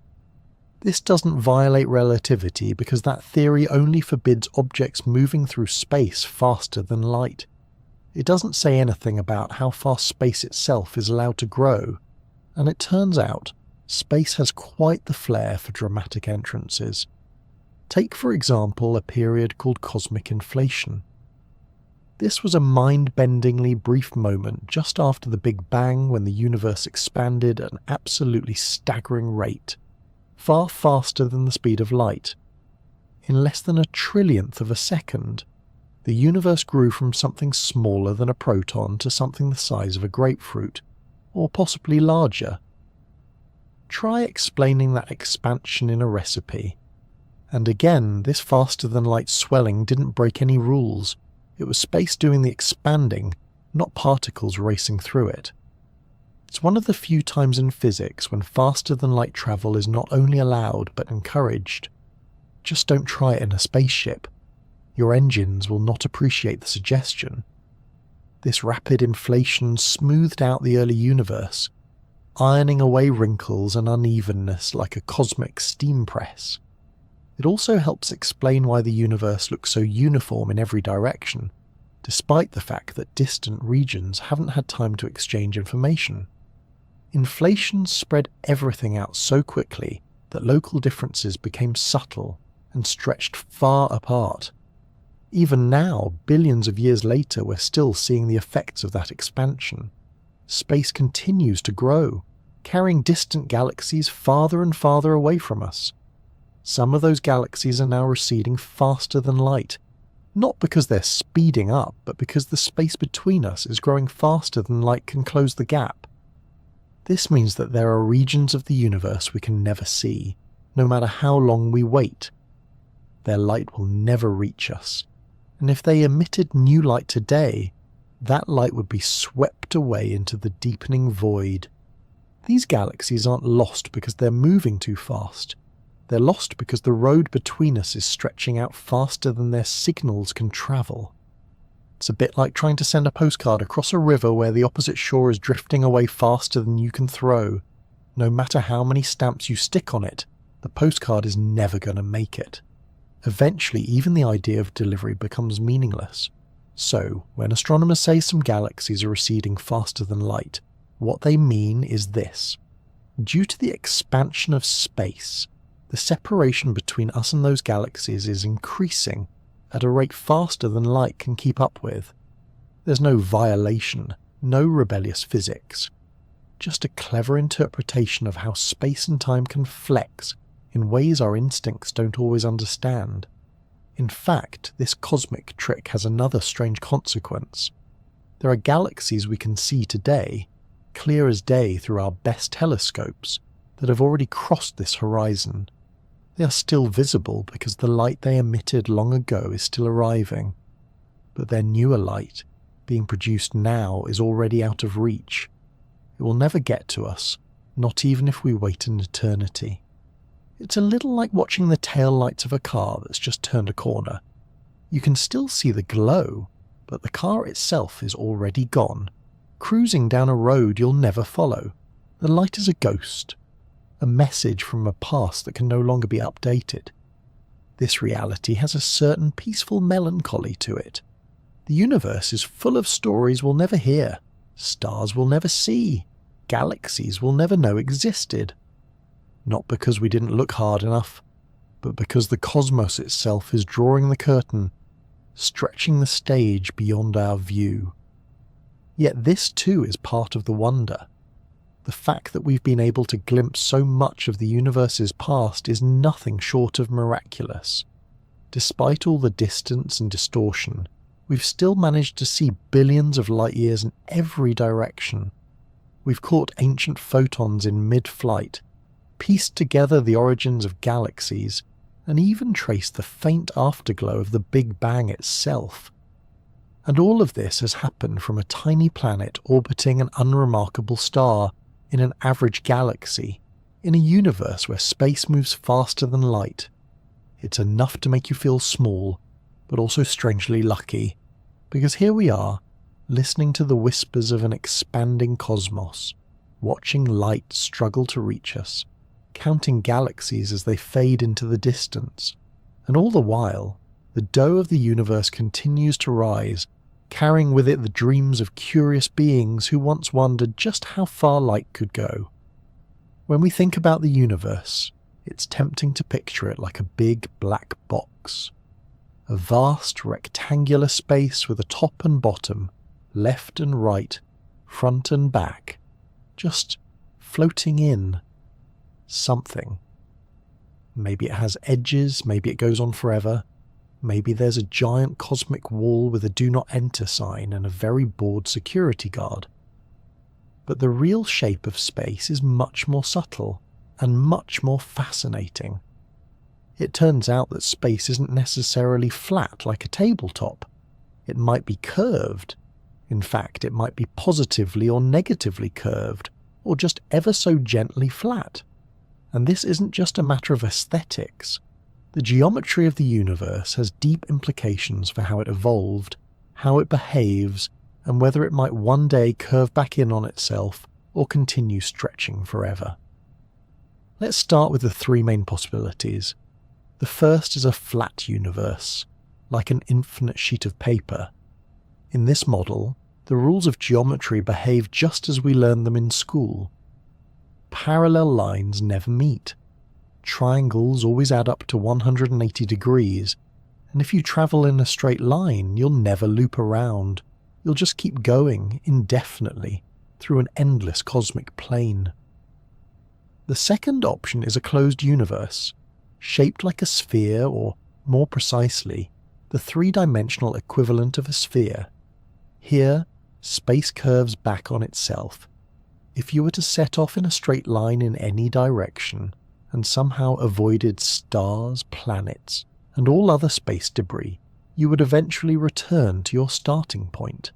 This doesn't violate relativity because that theory only forbids objects moving through space faster than light. It doesn't say anything about how fast space itself is allowed to grow, and it turns out space has quite the flair for dramatic entrances. Take for example a period called cosmic inflation. This was a mind-bendingly brief moment just after the Big Bang when the universe expanded at an absolutely staggering rate, far faster than the speed of light. In less than a trillionth of a second, the universe grew from something smaller than a proton to something the size of a grapefruit, or possibly larger. Try explaining that expansion in a recipe. And again, this faster-than-light swelling didn't break any rules. It was space doing the expanding, not particles racing through it. It's one of the few times in physics when faster-than-light travel is not only allowed but encouraged. Just don't try it in a spaceship. Your engines will not appreciate the suggestion. This rapid inflation smoothed out the early universe, ironing away wrinkles and unevenness like a cosmic steam press. It also helps explain why the universe looks so uniform in every direction, despite the fact that distant regions haven't had time to exchange information. Inflation spread everything out so quickly that local differences became subtle and stretched far apart. Even now, billions of years later, we're still seeing the effects of that expansion. Space continues to grow, carrying distant galaxies farther and farther away from us. Some of those galaxies are now receding faster than light, not because they're speeding up, but because the space between us is growing faster than light can close the gap. This means that there are regions of the universe we can never see, no matter how long we wait. Their light will never reach us, and if they emitted new light today, that light would be swept away into the deepening void. These galaxies aren't lost because they're moving too fast. They're lost because the road between us is stretching out faster than their signals can travel. It's a bit like trying to send a postcard across a river where the opposite shore is drifting away faster than you can throw. No matter how many stamps you stick on it, the postcard is never going to make it. Eventually, even the idea of delivery becomes meaningless. So, when astronomers say some galaxies are receding faster than light, what they mean is this. Due to the expansion of space, the separation between us and those galaxies is increasing at a rate faster than light can keep up with. There's no violation, no rebellious physics. Just a clever interpretation of how space and time can flex in ways our instincts don't always understand. In fact, this cosmic trick has another strange consequence. There are galaxies we can see today, clear as day through our best telescopes, that have already crossed this horizon. They are still visible because the light they emitted long ago is still arriving. But their newer light, being produced now, is already out of reach. It will never get to us, not even if we wait an eternity. It's a little like watching the tail lights of a car that's just turned a corner. You can still see the glow, but the car itself is already gone, cruising down a road you'll never follow. The light is a ghost, a message from a past that can no longer be updated. This reality has a certain peaceful melancholy to it. The universe is full of stories we'll never hear, stars we'll never see, galaxies we'll never know existed. Not because we didn't look hard enough, but because the cosmos itself is drawing the curtain, stretching the stage beyond our view. Yet this too is part of the wonder. The fact that we've been able to glimpse so much of the universe's past is nothing short of miraculous. Despite all the distance and distortion, we've still managed to see billions of light years in every direction. We've caught ancient photons in mid-flight, pieced together the origins of galaxies, and even traced the faint afterglow of the Big Bang itself. And all of this has happened from a tiny planet orbiting an unremarkable star in an average galaxy, in a universe where space moves faster than light. It's enough to make you feel small, but also strangely lucky, because here we are, listening to the whispers of an expanding cosmos, watching light struggle to reach us, counting galaxies as they fade into the distance, and all the while, the dough of the universe continues to rise, carrying with it the dreams of curious beings who once wondered just how far light could go. When we think about the universe, it's tempting to picture it like a big black box. A vast rectangular space with a top and bottom, left and right, front and back, just floating in something. Maybe it has edges, maybe it goes on forever. Maybe there's a giant cosmic wall with a do not enter sign and a very bored security guard. But the real shape of space is much more subtle and much more fascinating. It turns out that space isn't necessarily flat like a tabletop. It might be curved. In fact, it might be positively or negatively curved, or just ever so gently flat. And this isn't just a matter of aesthetics. The geometry of the universe has deep implications for how it evolved, how it behaves, and whether it might one day curve back in on itself or continue stretching forever. Let's start with the three main possibilities. The first is a flat universe, like an infinite sheet of paper. In this model, the rules of geometry behave just as we learned them in school. Parallel lines never meet. Triangles always add up to 180 degrees, and if you travel in a straight line, you'll never loop around. You'll just keep going indefinitely through an endless cosmic plane. The second option is a closed universe, shaped like a sphere, or more precisely, the three-dimensional equivalent of a sphere. Here, space curves back on itself. If you were to set off in a straight line in any direction, and somehow avoided stars, planets, and all other space debris, you would eventually return to your starting point.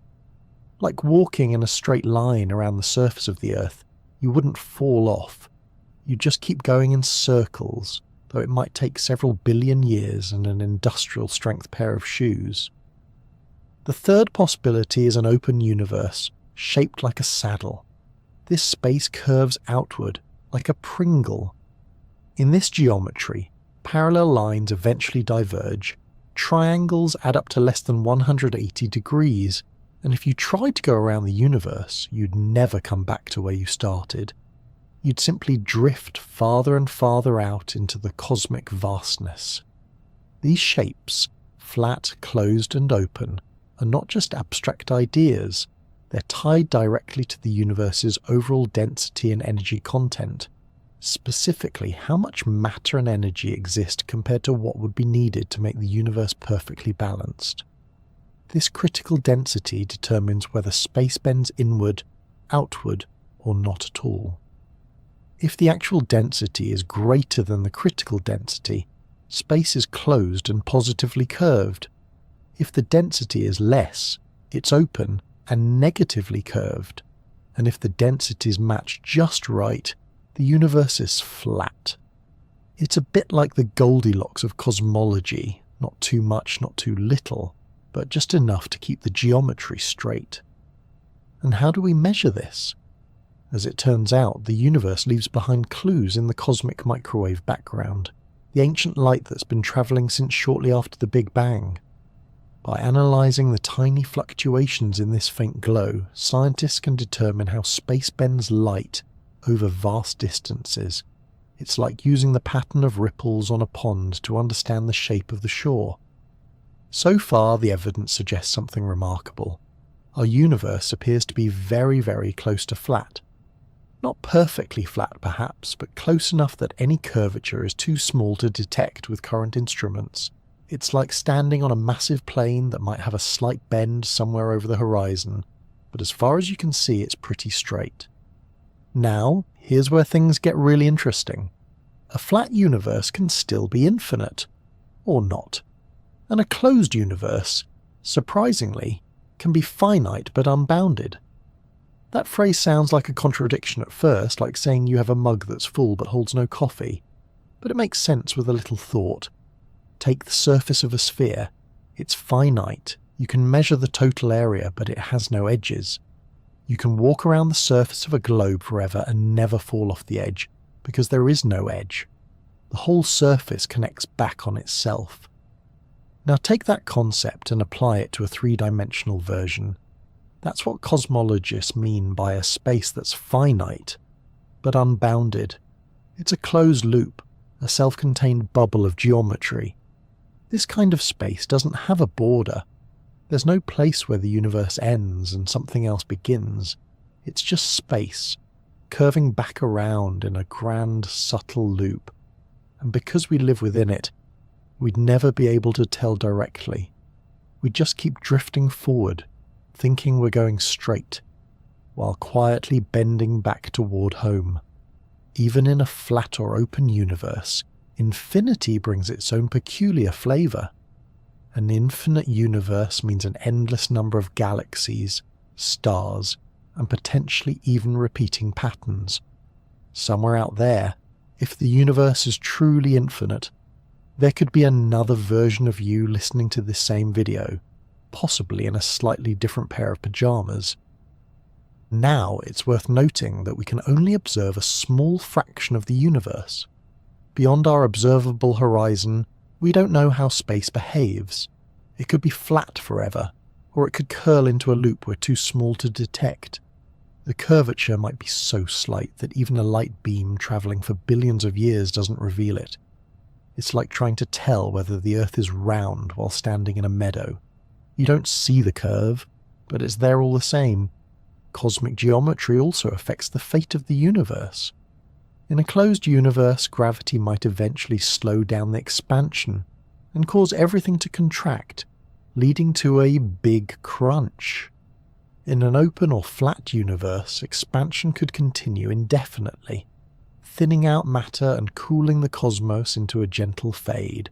Like walking in a straight line around the surface of the Earth, you wouldn't fall off. You'd just keep going in circles, though it might take several billion years and an industrial-strength pair of shoes. The third possibility is an open universe, shaped like a saddle. This space curves outward, like a Pringle. In this geometry, parallel lines eventually diverge, triangles add up to less than 180 degrees, and if you tried to go around the universe, you'd never come back to where you started. You'd simply drift farther and farther out into the cosmic vastness. These shapes, flat, closed, and open, are not just abstract ideas, they're tied directly to the universe's overall density and energy content. Specifically, how much matter and energy exist compared to what would be needed to make the universe perfectly balanced. This critical density determines whether space bends inward, outward, or not at all. If the actual density is greater than the critical density, space is closed and positively curved. If the density is less, it's open and negatively curved. And if the densities match just right, the universe is flat. It's a bit like the Goldilocks of cosmology, not too much, not too little, but just enough to keep the geometry straight. And how do we measure this? As it turns out, the universe leaves behind clues in the cosmic microwave background, the ancient light that's been travelling since shortly after the Big Bang. By analysing the tiny fluctuations in this faint glow, scientists can determine how space bends light over vast distances. It's like using the pattern of ripples on a pond to understand the shape of the shore. So far, the evidence suggests something remarkable. Our universe appears to be very, very close to flat. Not perfectly flat, perhaps, but close enough that any curvature is too small to detect with current instruments. It's like standing on a massive plane that might have a slight bend somewhere over the horizon, but as far as you can see, it's pretty straight. Now, here's where things get really interesting. A flat universe can still be infinite, or not. And a closed universe, surprisingly, can be finite but unbounded. That phrase sounds like a contradiction at first, like saying you have a mug that's full but holds no coffee, but it makes sense with a little thought. Take the surface of a sphere. It's finite. You can measure the total area, but it has no edges. You can walk around the surface of a globe forever and never fall off the edge, because there is no edge. The whole surface connects back on itself. Now take that concept and apply it to a three-dimensional version. That's what cosmologists mean by a space that's finite, but unbounded. It's a closed loop, a self-contained bubble of geometry. This kind of space doesn't have a border. There's no place where the universe ends and something else begins. It's just space, curving back around in a grand, subtle loop. And because we live within it, we'd never be able to tell directly. We'd just keep drifting forward, thinking we're going straight, while quietly bending back toward home. Even in a flat or open universe, infinity brings its own peculiar flavour. An infinite universe means an endless number of galaxies, stars, and potentially even repeating patterns. Somewhere out there, if the universe is truly infinite, there could be another version of you listening to this same video, possibly in a slightly different pair of pyjamas. Now it's worth noting that we can only observe a small fraction of the universe. Beyond our observable horizon, we don't know how space behaves. It could be flat forever, or it could curl into a loop we're too small to detect. The curvature might be so slight that even a light beam travelling for billions of years doesn't reveal it. It's like trying to tell whether the Earth is round while standing in a meadow. You don't see the curve, but it's there all the same. Cosmic geometry also affects the fate of the universe. In a closed universe, gravity might eventually slow down the expansion and cause everything to contract, leading to a big crunch. In an open or flat universe, expansion could continue indefinitely, thinning out matter and cooling the cosmos into a gentle fade.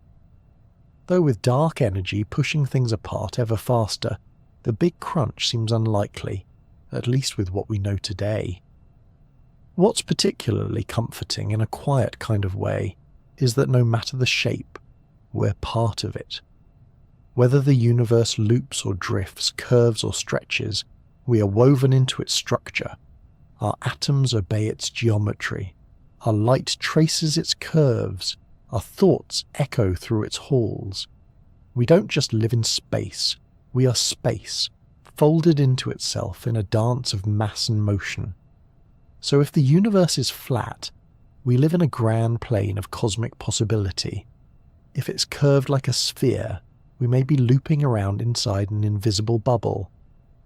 Though with dark energy pushing things apart ever faster, the big crunch seems unlikely, at least with what we know today. What's particularly comforting in a quiet kind of way is that no matter the shape, we're part of it. Whether the universe loops or drifts, curves or stretches, we are woven into its structure. Our atoms obey its geometry. Our light traces its curves. Our thoughts echo through its halls. We don't just live in space. We are space, folded into itself in a dance of mass and motion. So if the universe is flat, we live in a grand plane of cosmic possibility. If it's curved like a sphere, we may be looping around inside an invisible bubble.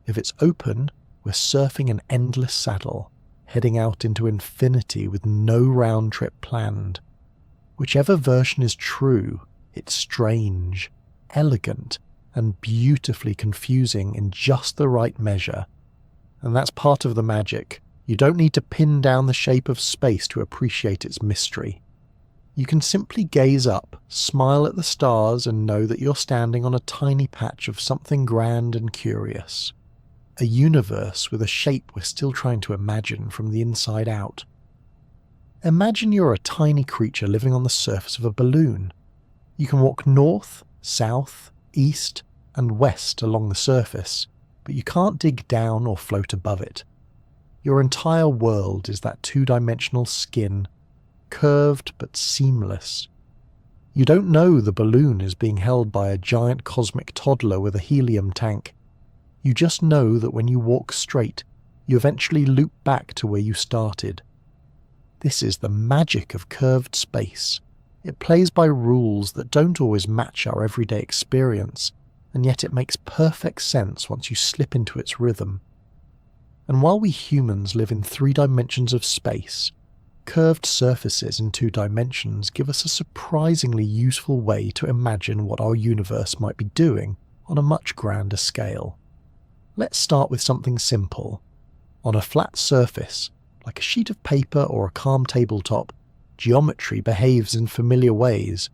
If it's open, we're surfing an endless saddle, heading out into infinity with no round trip planned. Whichever version is true, it's strange, elegant, and beautifully confusing in just the right measure. And that's part of the magic. You don't need to pin down the shape of space to appreciate its mystery. You can simply gaze up, smile at the stars, and know that you're standing on a tiny patch of something grand and curious. A universe with a shape we're still trying to imagine from the inside out. Imagine you're a tiny creature living on the surface of a balloon. You can walk north, south, east, and west along the surface, but you can't dig down or float above it. Your entire world is that two-dimensional skin, curved but seamless. You don't know the balloon is being held by a giant cosmic toddler with a helium tank. You just know that when you walk straight, you eventually loop back to where you started. This is the magic of curved space. It plays by rules that don't always match our everyday experience, and yet it makes perfect sense once you slip into its rhythm. And while we humans live in 3 dimensions of space, curved surfaces in 2 dimensions give us a surprisingly useful way to imagine what our universe might be doing on a much grander scale. Let's start with something simple. On a flat surface, like a sheet of paper or a calm tabletop, geometry behaves in familiar ways.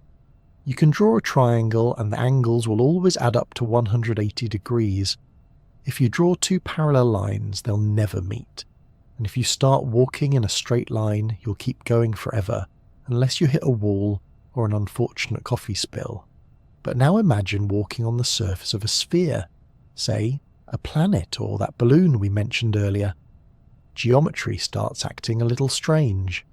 You can draw a triangle and the angles will always add up to 180 degrees. If you draw 2 parallel lines, they'll never meet. And if you start walking in a straight line, you'll keep going forever, unless you hit a wall or an unfortunate coffee spill. But now imagine walking on the surface of a sphere, say, a planet or that balloon we mentioned earlier. Geometry starts acting a little strange.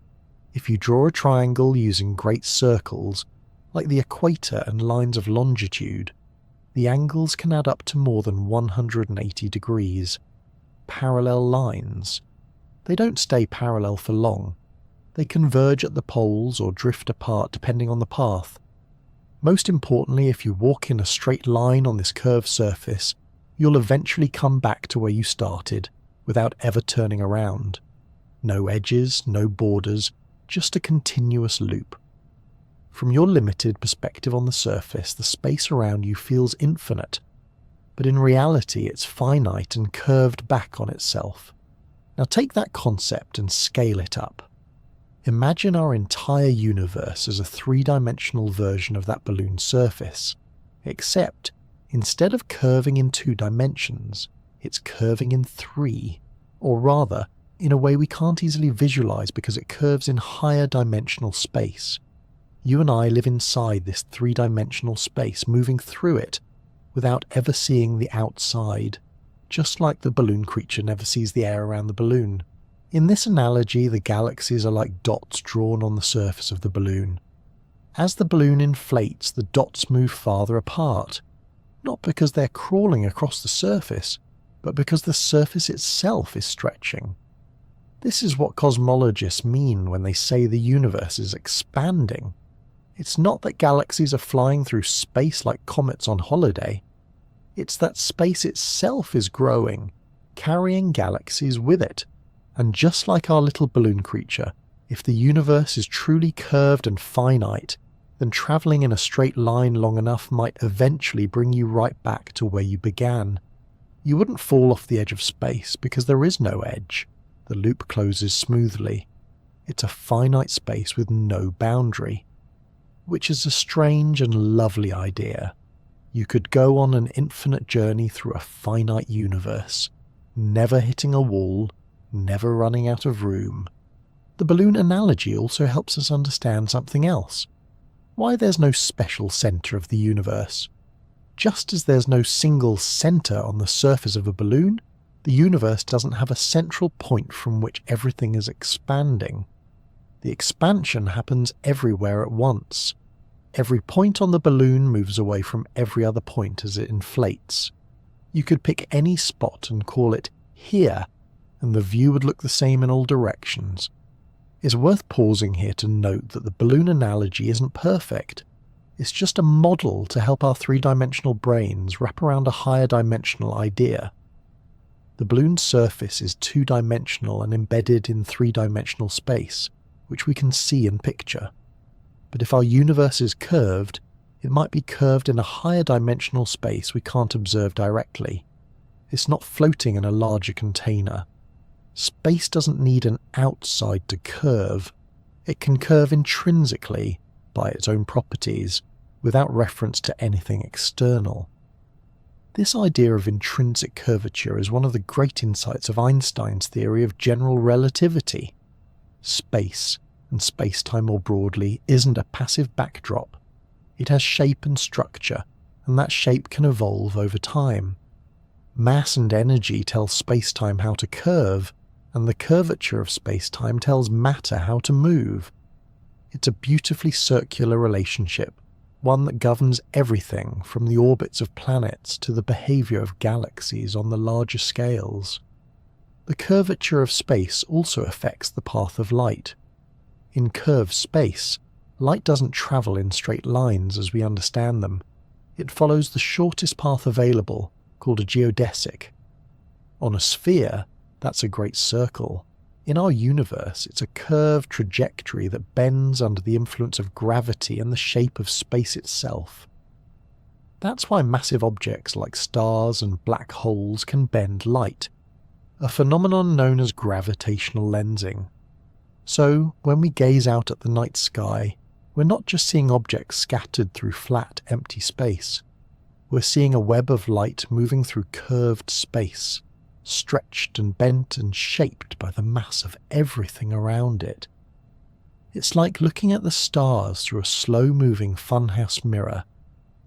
If you draw a triangle using great circles, like the equator and lines of longitude, the angles can add up to more than 180 degrees. Parallel lines. They don't stay parallel for long. They converge at the poles or drift apart depending on the path. Most importantly, if you walk in a straight line on this curved surface, you'll eventually come back to where you started, without ever turning around. No edges, no borders, just a continuous loop. From your limited perspective on the surface, the space around you feels infinite, but in reality it's finite and curved back on itself. Now take that concept and scale it up. Imagine our entire universe as a 3-dimensional version of that balloon surface, except instead of curving in 2 dimensions, it's curving in 3, or rather, in a way we can't easily visualize because it curves in higher dimensional space. You and I live inside this 3-dimensional space, moving through it without ever seeing the outside, just like the balloon creature never sees the air around the balloon. In this analogy, the galaxies are like dots drawn on the surface of the balloon. As the balloon inflates, the dots move farther apart, not because they're crawling across the surface, but because the surface itself is stretching. This is what cosmologists mean when they say the universe is expanding. It's not that galaxies are flying through space like comets on holiday. It's that space itself is growing, carrying galaxies with it. And just like our little balloon creature, if the universe is truly curved and finite, then travelling in a straight line long enough might eventually bring you right back to where you began. You wouldn't fall off the edge of space because there is no edge. The loop closes smoothly. It's a finite space with no boundary, which is a strange and lovely idea. You could go on an infinite journey through a finite universe, never hitting a wall, never running out of room. The balloon analogy also helps us understand something else. Why there's no special centre of the universe. Just as there's no single centre on the surface of a balloon, the universe doesn't have a central point from which everything is expanding. The expansion happens everywhere at once. Every point on the balloon moves away from every other point as it inflates. You could pick any spot and call it here, and the view would look the same in all directions. It's worth pausing here to note that the balloon analogy isn't perfect. It's just a model to help our 3-dimensional brains wrap around a higher dimensional idea. The balloon's surface is 2-dimensional and embedded in 3-dimensional space, which we can see and picture. But if our universe is curved, it might be curved in a higher dimensional space we can't observe directly. It's not floating in a larger container. Space doesn't need an outside to curve. It can curve intrinsically, by its own properties, without reference to anything external. This idea of intrinsic curvature is one of the great insights of Einstein's theory of general relativity. Space, and space-time more broadly, isn't a passive backdrop. It has shape and structure, and that shape can evolve over time. Mass and energy tell space-time how to curve, and the curvature of space-time tells matter how to move. It's a beautifully circular relationship, one that governs everything from the orbits of planets to the behaviour of galaxies on the larger scales. The curvature of space also affects the path of light. In curved space, light doesn't travel in straight lines as we understand them. It follows the shortest path available, called a geodesic. On a sphere, that's a great circle. In our universe, it's a curved trajectory that bends under the influence of gravity and the shape of space itself. That's why massive objects like stars and black holes can bend light, a phenomenon known as gravitational lensing. So, when we gaze out at the night sky, we're not just seeing objects scattered through flat, empty space. We're seeing a web of light moving through curved space, stretched and bent and shaped by the mass of everything around it. It's like looking at the stars through a slow-moving funhouse mirror,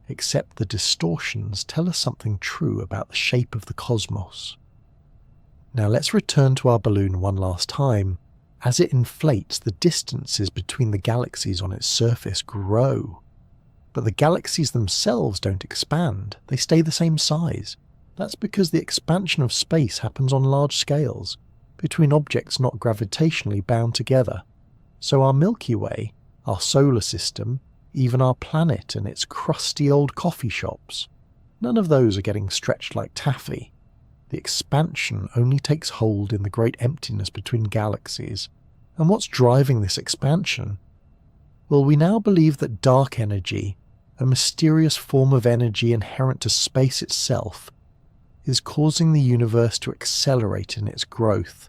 except the distortions tell us something true about the shape of the cosmos. Now let's return to our balloon one last time. As it inflates, the distances between the galaxies on its surface grow. But the galaxies themselves don't expand, they stay the same size. That's because the expansion of space happens on large scales, between objects not gravitationally bound together. So our Milky Way, our solar system, even our planet and its crusty old coffee shops, none of those are getting stretched like taffy. The expansion only takes hold in the great emptiness between galaxies. And what's driving this expansion? Well, we now believe that dark energy, a mysterious form of energy inherent to space itself, is causing the universe to accelerate in its growth.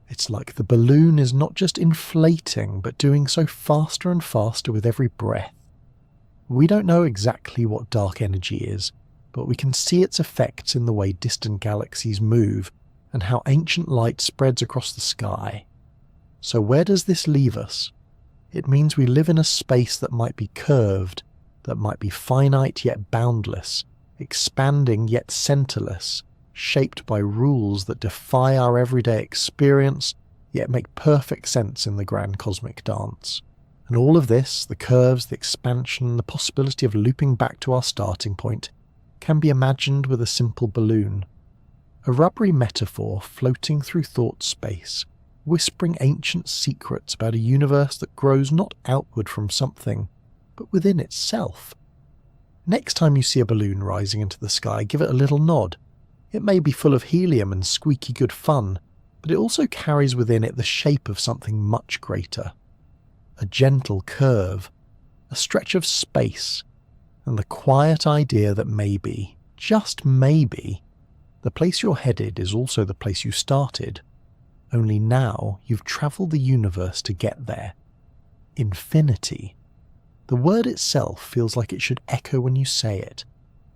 It's like the balloon is not just inflating, but doing so faster and faster with every breath. We don't know exactly what dark energy is, but we can see its effects in the way distant galaxies move and how ancient light spreads across the sky. So where does this leave us? It means we live in a space that might be curved, that might be finite yet boundless, expanding yet centerless, shaped by rules that defy our everyday experience, yet make perfect sense in the grand cosmic dance. And all of this, the curves, the expansion, the possibility of looping back to our starting point, can be imagined with a simple balloon. A rubbery metaphor floating through thought space, whispering ancient secrets about a universe that grows not outward from something, but within itself. Next time you see a balloon rising into the sky, give it a little nod. It may be full of helium and squeaky good fun, but it also carries within it the shape of something much greater. A gentle curve, a stretch of space, and the quiet idea that maybe, just maybe, the place you're headed is also the place you started, only now you've travelled the universe to get there. Infinity. The word itself feels like it should echo when you say it.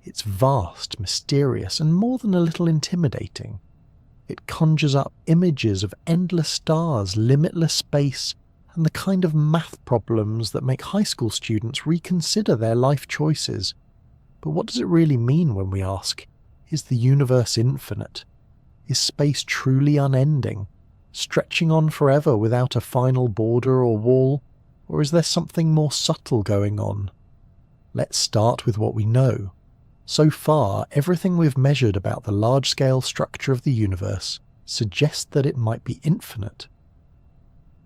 It's vast, mysterious, and more than a little intimidating. It conjures up images of endless stars, limitless space, and the kind of math problems that make high school students reconsider their life choices. But what does it really mean when we ask, is the universe infinite? Is space truly unending, stretching on forever without a final border or wall, or is there something more subtle going on? Let's start with what we know. So far, everything we've measured about the large-scale structure of the universe suggests that it might be infinite.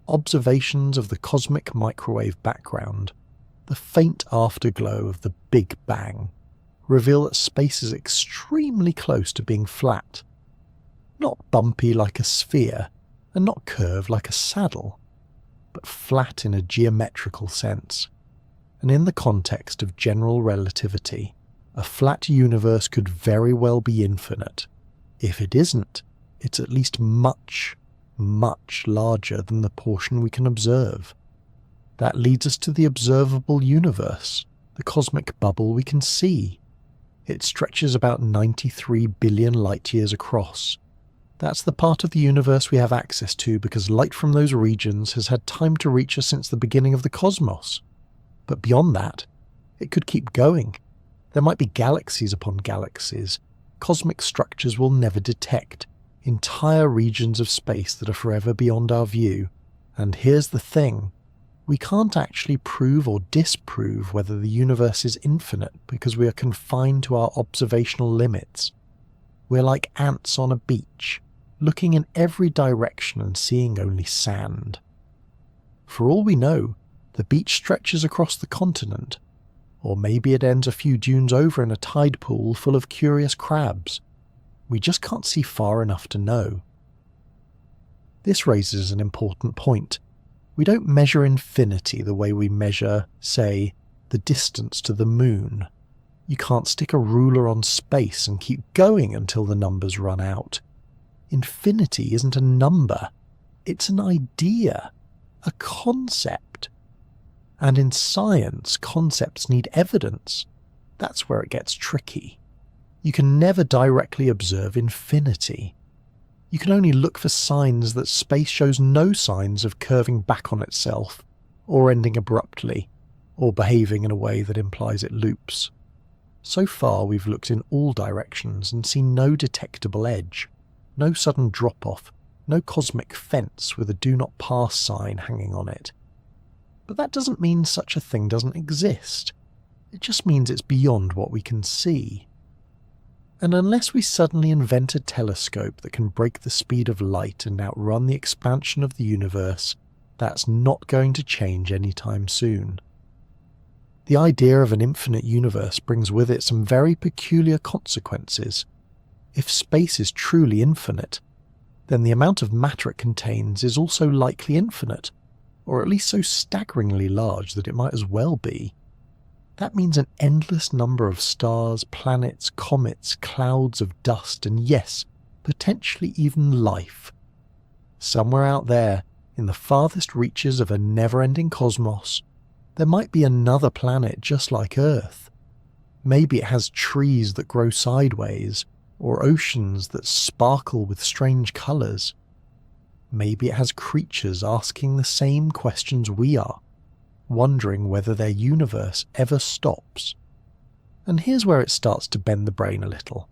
Observations of the cosmic microwave background, the faint afterglow of the Big Bang, reveal that space is extremely close to being flat. Not bumpy like a sphere, and not curved like a saddle, but flat in a geometrical sense. And in the context of general relativity, a flat universe could very well be infinite. If it isn't, it's at least much, much larger than the portion we can observe. That leads us to the observable universe, the cosmic bubble we can see. It stretches about 93 billion light-years across. That's the part of the universe we have access to because light from those regions has had time to reach us since the beginning of the cosmos. But beyond that, it could keep going. There might be galaxies upon galaxies, cosmic structures we'll never detect, entire regions of space that are forever beyond our view. And here's the thing, We can't actually prove or disprove whether the universe is infinite because we are confined to our observational limits. We're like ants on a beach, looking in every direction and seeing only sand. For all we know, the beach stretches across the continent, or maybe it ends a few dunes over in a tide pool full of curious crabs. We just can't see far enough to know. This raises an important point. We don't measure infinity the way we measure, say, the distance to the moon. You can't stick a ruler on space and keep going until the numbers run out. Infinity isn't a number. It's an idea, a concept. And in science, concepts need evidence. That's where it gets tricky. You can never directly observe infinity. You can only look for signs that space shows no signs of curving back on itself, or ending abruptly, or behaving in a way that implies it loops. So far we've looked in all directions and seen no detectable edge, no sudden drop-off, no cosmic fence with a do not pass sign hanging on it. But that doesn't mean such a thing doesn't exist. It just means it's beyond what we can see. And unless we suddenly invent a telescope that can break the speed of light and outrun the expansion of the universe, that's not going to change anytime soon. The idea of an infinite universe brings with it some very peculiar consequences. If space is truly infinite, then the amount of matter it contains is also likely infinite, or at least so staggeringly large that it might as well be. That means an endless number of stars, planets, comets, clouds of dust, and yes, potentially even life. Somewhere out there, in the farthest reaches of a never-ending cosmos, there might be another planet just like Earth. Maybe it has trees that grow sideways, or oceans that sparkle with strange colours. Maybe it has creatures asking the same questions we are, wondering whether their universe ever stops. And here's where it starts to bend the brain a little.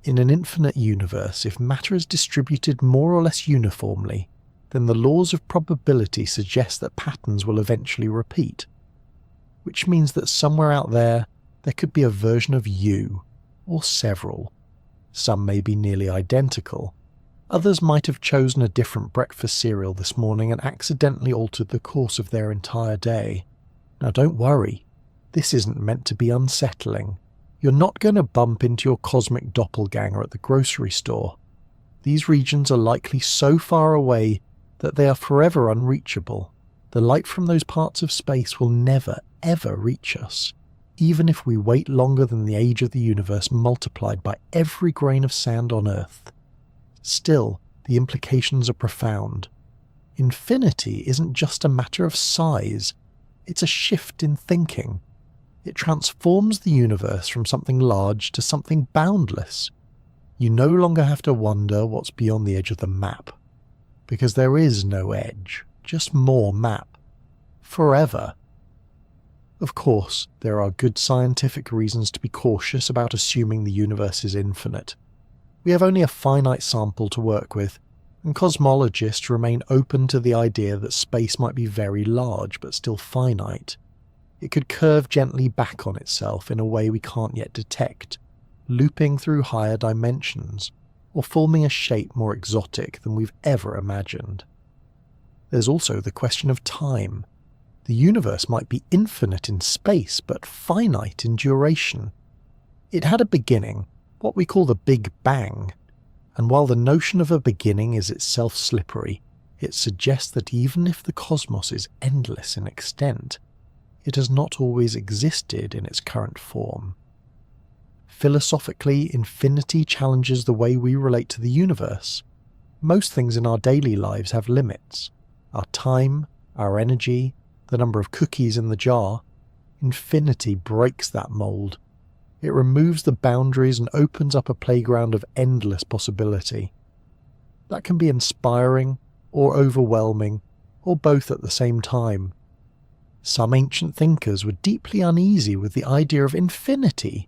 In an infinite universe, if matter is distributed more or less uniformly, then the laws of probability suggest that patterns will eventually repeat. Which means that somewhere out there could be a version of you, or several. Some may be nearly identical. Others might have chosen a different breakfast cereal this morning and accidentally altered the course of their entire day. Now don't worry, this isn't meant to be unsettling. You're not going to bump into your cosmic doppelganger at the grocery store. These regions are likely so far away that they are forever unreachable. The light from those parts of space will never, ever reach us, even if we wait longer than the age of the universe multiplied by every grain of sand on Earth. Still, the implications are profound. Infinity isn't just a matter of size, it's a shift in thinking. It transforms the universe from something large to something boundless. You no longer have to wonder what's beyond the edge of the map, because there is no edge, just more map. Forever. Of course, there are good scientific reasons to be cautious about assuming the universe is infinite. We have only a finite sample to work with, and cosmologists remain open to the idea that space might be very large but still finite. It could curve gently back on itself in a way we can't yet detect, looping through higher dimensions, or forming a shape more exotic than we've ever imagined. There's also the question of time. The universe might be infinite in space but finite in duration. It had a beginning, what we call the Big Bang, and while the notion of a beginning is itself slippery, it suggests that even if the cosmos is endless in extent, it has not always existed in its current form. Philosophically, infinity challenges the way we relate to the universe. Most things in our daily lives have limits. Our time, our energy, the number of cookies in the jar. Infinity breaks that mold. It removes the boundaries and opens up a playground of endless possibility. That can be inspiring or overwhelming, or both at the same time. Some ancient thinkers were deeply uneasy with the idea of infinity.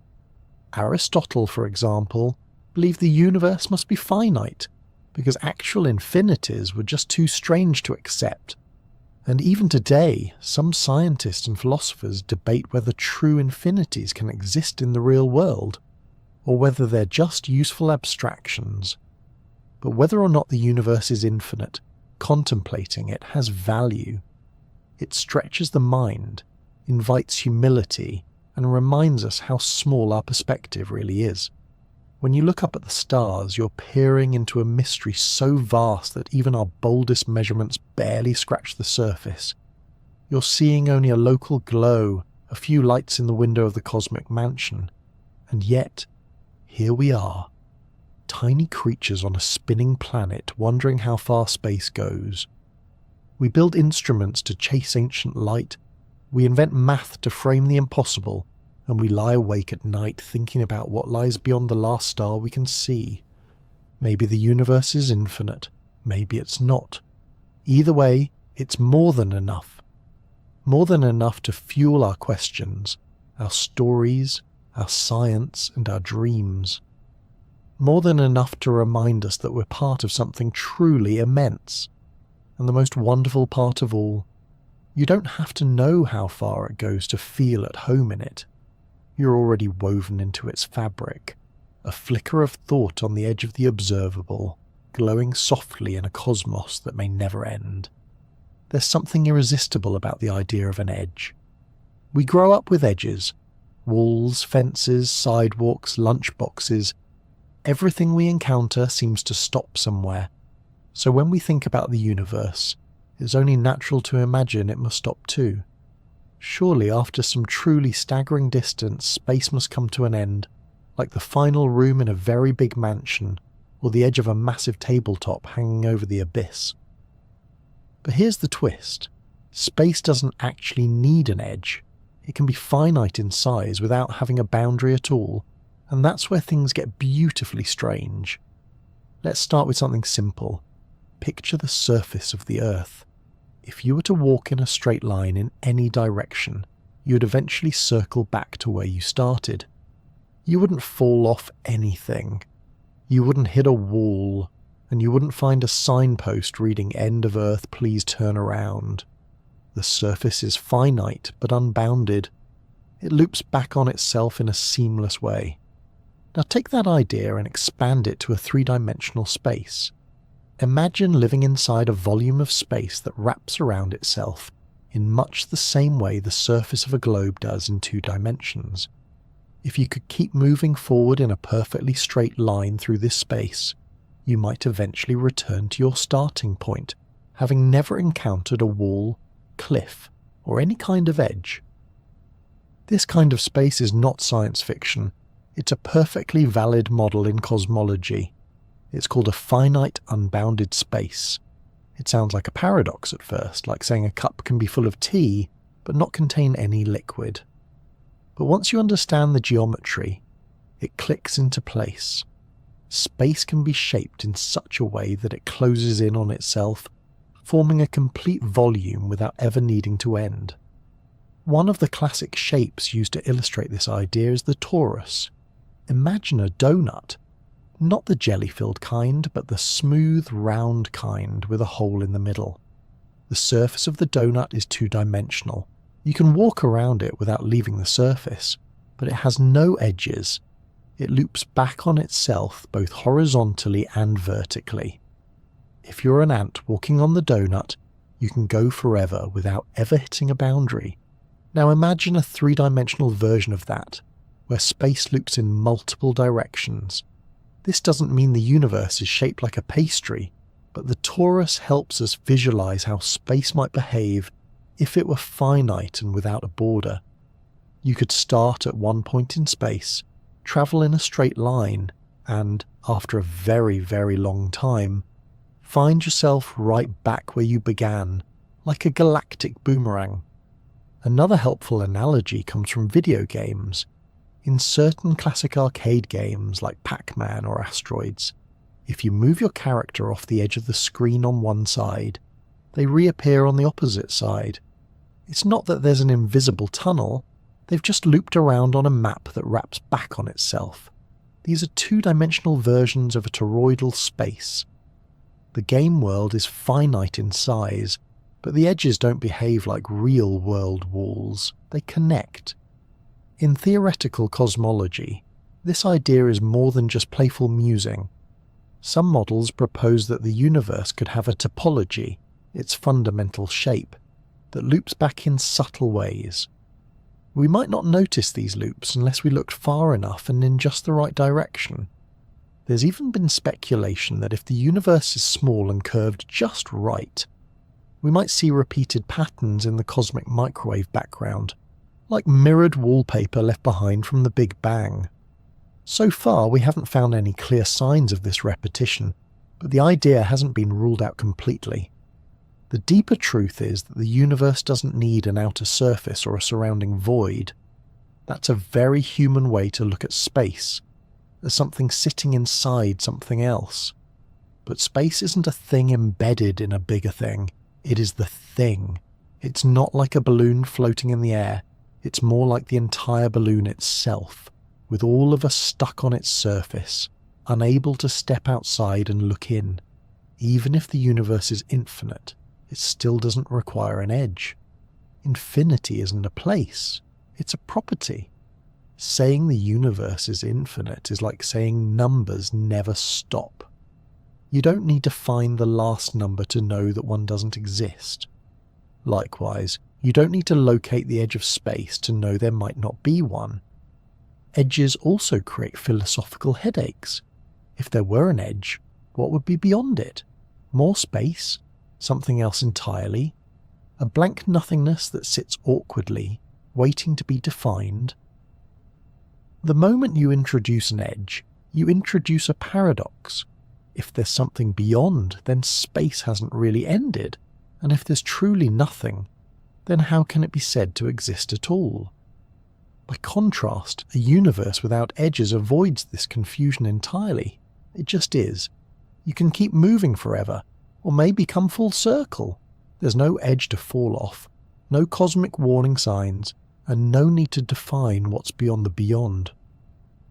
Aristotle, for example, believed the universe must be finite, because actual infinities were just too strange to accept. And even today, some scientists and philosophers debate whether true infinities can exist in the real world, or whether they're just useful abstractions. But whether or not the universe is infinite, contemplating it has value. It stretches the mind, invites humility, and reminds us how small our perspective really is. When you look up at the stars, you're peering into a mystery so vast that even our boldest measurements barely scratch the surface. You're seeing only a local glow, a few lights in the window of the cosmic mansion. And yet, here we are, tiny creatures on a spinning planet wondering how far space goes. We build instruments to chase ancient light, we invent math to frame the impossible, and we lie awake at night thinking about what lies beyond the last star we can see. Maybe the universe is infinite, maybe it's not. Either way, it's more than enough. More than enough to fuel our questions, our stories, our science, and our dreams. More than enough to remind us that we're part of something truly immense. And the most wonderful part of all, you don't have to know how far it goes to feel at home in it. You're already woven into its fabric, a flicker of thought on the edge of the observable, glowing softly in a cosmos that may never end. There's something irresistible about the idea of an edge. We grow up with edges, walls, fences, sidewalks, lunchboxes. Everything we encounter seems to stop somewhere. So when we think about the universe, it's only natural to imagine it must stop too. Surely after some truly staggering distance, space must come to an end, like the final room in a very big mansion, or the edge of a massive tabletop hanging over the abyss. But here's the twist. Space doesn't actually need an edge. It can be finite in size without having a boundary at all, and that's where things get beautifully strange. Let's start with something simple. Picture the surface of the Earth. If you were to walk in a straight line in any direction, you would eventually circle back to where you started. You wouldn't fall off anything. You wouldn't hit a wall, and you wouldn't find a signpost reading "End of Earth, please turn around." The surface is finite but unbounded. It loops back on itself in a seamless way. Now take that idea and expand it to a three-dimensional space. Imagine living inside a volume of space that wraps around itself in much the same way the surface of a globe does in 2 dimensions. If you could keep moving forward in a perfectly straight line through this space, you might eventually return to your starting point, having never encountered a wall, cliff, or any kind of edge. This kind of space is not science fiction. It's a perfectly valid model in cosmology. It's called a finite unbounded space. It sounds like a paradox at first, like saying a cup can be full of tea, but not contain any liquid. But once you understand the geometry, it clicks into place. Space can be shaped in such a way that it closes in on itself, forming a complete volume without ever needing to end. One of the classic shapes used to illustrate this idea is the torus. Imagine a donut. Not the jelly-filled kind, but the smooth, round kind with a hole in the middle. The surface of the donut is 2-dimensional. You can walk around it without leaving the surface, but it has no edges. It loops back on itself both horizontally and vertically. If you're an ant walking on the donut, you can go forever without ever hitting a boundary. Now imagine a 3-dimensional version of that, where space loops in multiple directions. This doesn't mean the universe is shaped like a pastry, but the torus helps us visualize how space might behave if it were finite and without a border. You could start at one point in space, travel in a straight line, and, after a very, very long time, find yourself right back where you began, like a galactic boomerang. Another helpful analogy comes from video games. In certain classic arcade games like Pac-Man or Asteroids, if you move your character off the edge of the screen on one side, they reappear on the opposite side. It's not that there's an invisible tunnel, they've just looped around on a map that wraps back on itself. These are 2-dimensional versions of a toroidal space. The game world is finite in size, But the edges don't behave like real-world walls, they connect. In theoretical cosmology, this idea is more than just playful musing. Some models propose that the universe could have a topology, its fundamental shape, that loops back in subtle ways. We might not notice these loops unless we looked far enough and in just the right direction. There's even been speculation that if the universe is small and curved just right, we might see repeated patterns in the cosmic microwave background, like mirrored wallpaper left behind from the Big Bang. So far, we haven't found any clear signs of this repetition, but the idea hasn't been ruled out completely. The deeper truth is that the universe doesn't need an outer surface or a surrounding void. That's a very human way to look at space, as something sitting inside something else. But space isn't a thing embedded in a bigger thing. It is the thing. It's not like a balloon floating in the air. It's more like the entire balloon itself, with all of us stuck on its surface, unable to step outside and look in. Even if the universe is infinite, it still doesn't require an edge. Infinity isn't a place, it's a property. Saying the universe is infinite is like saying numbers never stop. You don't need to find the last number to know that one doesn't exist. Likewise, you don't need to locate the edge of space to know there might not be one. Edges also create philosophical headaches. If there were an edge, what would be beyond it? More space? Something else entirely? A blank nothingness that sits awkwardly, waiting to be defined? The moment you introduce an edge, you introduce a paradox. If there's something beyond, then space hasn't really ended, and if there's truly nothing, then how can it be said to exist at all? By contrast, a universe without edges avoids this confusion entirely. It just is. You can keep moving forever, or maybe come full circle. There's no edge to fall off, no cosmic warning signs, and no need to define what's beyond the beyond.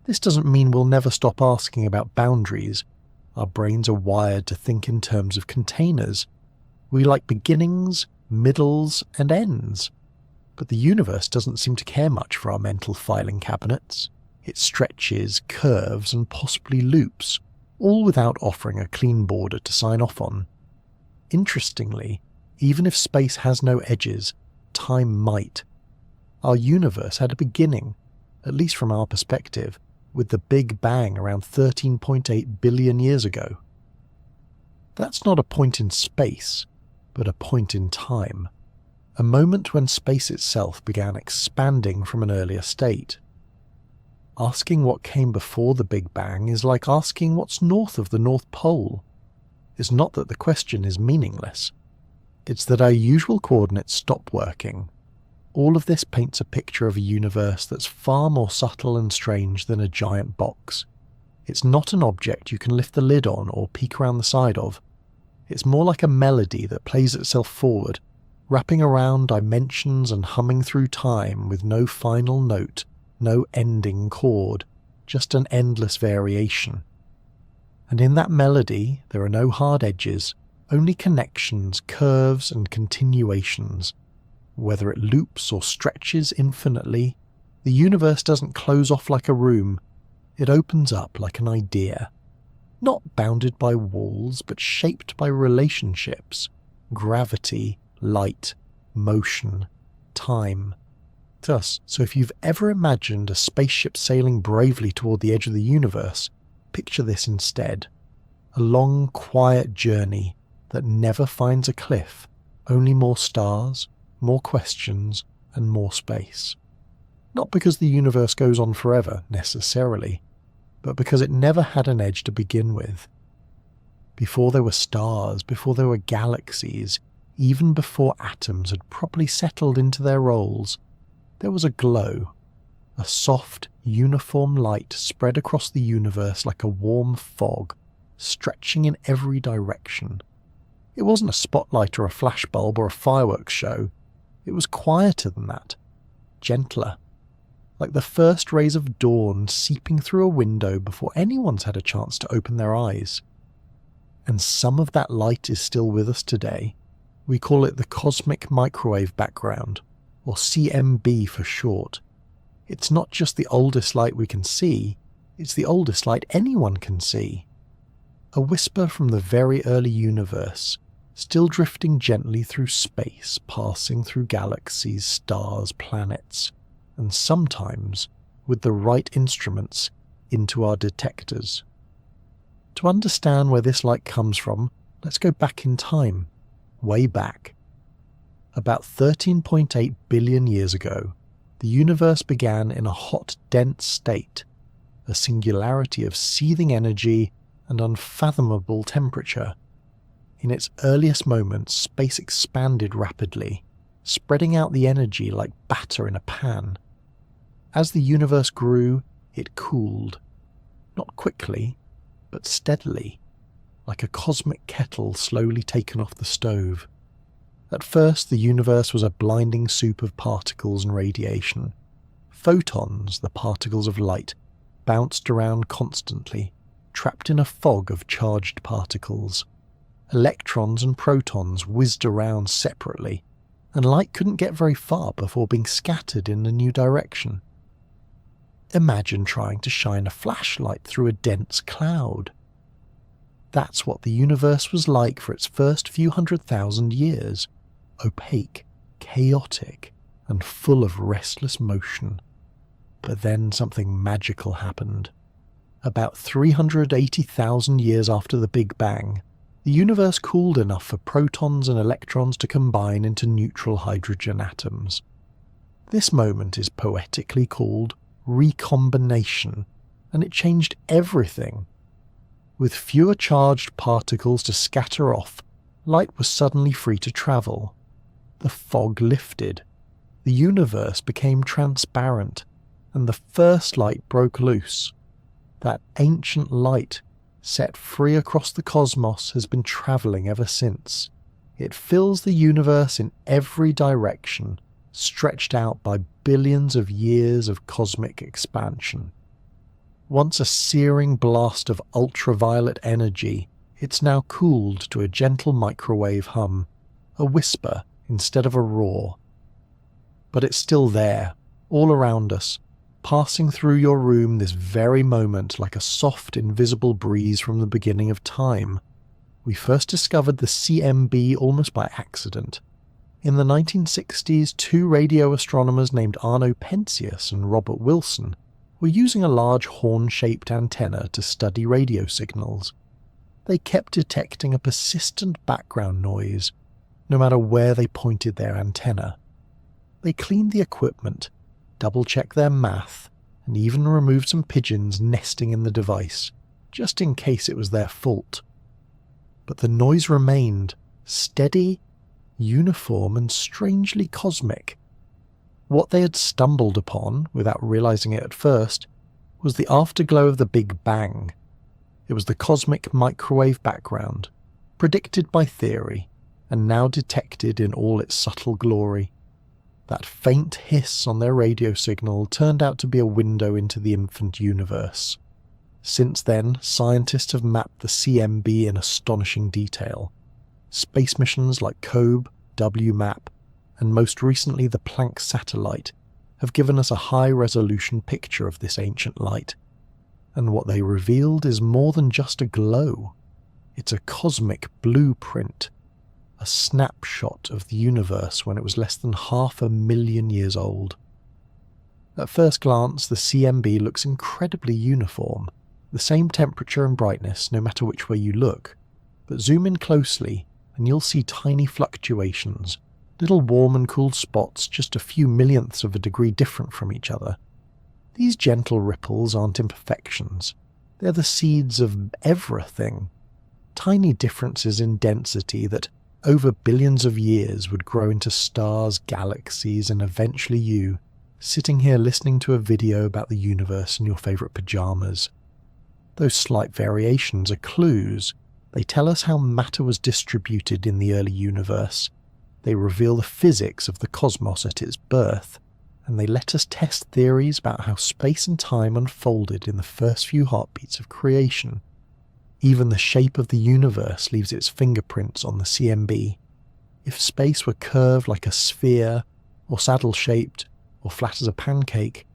This doesn't mean we'll never stop asking about boundaries. Our brains are wired to think in terms of containers. We like beginnings, middles, and ends. But the universe doesn't seem to care much for our mental filing cabinets. It stretches, curves, and possibly loops, all without offering a clean border to sign off on. Interestingly, even if space has no edges, time might. Our universe had a beginning, at least from our perspective, with the Big Bang around 13.8 billion years ago. That's not a point in space, but a point in time. A moment when space itself began expanding from an earlier state. Asking what came before the Big Bang is like asking what's north of the North Pole. It's not that the question is meaningless. It's that our usual coordinates stop working. All of this paints a picture of a universe that's far more subtle and strange than a giant box. It's not an object you can lift the lid on or peek around the side of. It's more like a melody that plays itself forward, wrapping around dimensions and humming through time with no final note, no ending chord, just an endless variation. And in that melody, there are no hard edges, only connections, curves, and continuations. Whether it loops or stretches infinitely, the universe doesn't close off like a room, it opens up like an idea. Not bounded by walls, but shaped by relationships, gravity, light, motion, time. Thus, so if you've ever imagined a spaceship sailing bravely toward the edge of the universe, picture this instead. A long, quiet journey that never finds a cliff, only more stars, more questions, and more space. Not because the universe goes on forever, necessarily, but because it never had an edge to begin with. Before there were stars, before there were galaxies, even before atoms had properly settled into their roles, there was a glow, a soft, uniform light spread across the universe like a warm fog, stretching in every direction. It wasn't a spotlight or a flashbulb or a fireworks show. It was quieter than that, gentler, like the first rays of dawn seeping through a window before anyone's had a chance to open their eyes. And some of that light is still with us today, We call it the cosmic microwave background, or CMB for short. It's not just the oldest light we can see, it's the oldest light anyone can see. A whisper from the very early universe, still drifting gently through space, passing through galaxies, stars, planets, and sometimes, with the right instruments, into our detectors. To understand where this light comes from, let's go back in time, way back. About 13.8 billion years ago, the universe began in a hot, dense state, a singularity of seething energy and unfathomable temperature. In its earliest moments, space expanded rapidly, spreading out the energy like batter in a pan. As the universe grew, it cooled. Not quickly, but steadily, like a cosmic kettle slowly taken off the stove. At first, the universe was a blinding soup of particles and radiation. Photons, the particles of light, bounced around constantly, trapped in a fog of charged particles. Electrons and protons whizzed around separately, and light couldn't get very far before being scattered in a new direction. Imagine trying to shine a flashlight through a dense cloud. That's what the universe was like for its first few 100,000 years, opaque, chaotic, and full of restless motion. But then something magical happened. About 380,000 years after the Big Bang, the universe cooled enough for protons and electrons to combine into neutral hydrogen atoms. This moment is poetically called recombination, and it changed everything. With fewer charged particles to scatter off, light was suddenly free to travel. The fog lifted. The universe became transparent, and the first light broke loose. That ancient light, set free across the cosmos, has been travelling ever since. It fills the universe in every direction, stretched out by billions of years of cosmic expansion. Once a searing blast of ultraviolet energy, it's now cooled to a gentle microwave hum, a whisper instead of a roar. But it's still there, all around us, passing through your room this very moment like a soft, invisible breeze from the beginning of time. We first discovered the CMB almost by accident. In the 1960s, two radio astronomers named Arno Penzias and Robert Wilson were using a large horn-shaped antenna to study radio signals. They kept detecting a persistent background noise, no matter where they pointed their antenna. They cleaned the equipment, double-checked their math, and even removed some pigeons nesting in the device, just in case it was their fault. But the noise remained, steady, uniform, and strangely cosmic. What they had stumbled upon, without realizing it at first, was the afterglow of the Big Bang. It was the cosmic microwave background, predicted by theory, and now detected in all its subtle glory. That faint hiss on their radio signal turned out to be a window into the infant universe. Since then, scientists have mapped the CMB in astonishing detail. Space missions like COBE, WMAP, and most recently the Planck satellite have given us a high-resolution picture of this ancient light. And what they revealed is more than just a glow. It's a cosmic blueprint, a snapshot of the universe when it was less than 500,000 years old. At first glance, the CMB looks incredibly uniform, the same temperature and brightness no matter which way you look, but zoom in closely and you'll see tiny fluctuations, little warm and cool spots just a few millionths of a degree different from each other. These gentle ripples aren't imperfections, they're the seeds of everything, tiny differences in density that over billions of years would grow into stars, galaxies, and eventually you, sitting here listening to a video about the universe in your favourite pyjamas. Those slight variations are clues. They tell us how matter was distributed in the early universe. They reveal the physics of the cosmos at its birth, and they let us test theories about how space and time unfolded in the first few heartbeats of creation. Even the shape of the universe leaves its fingerprints on the CMB. If space were curved like a sphere, or saddle-shaped, or flat as a pancake,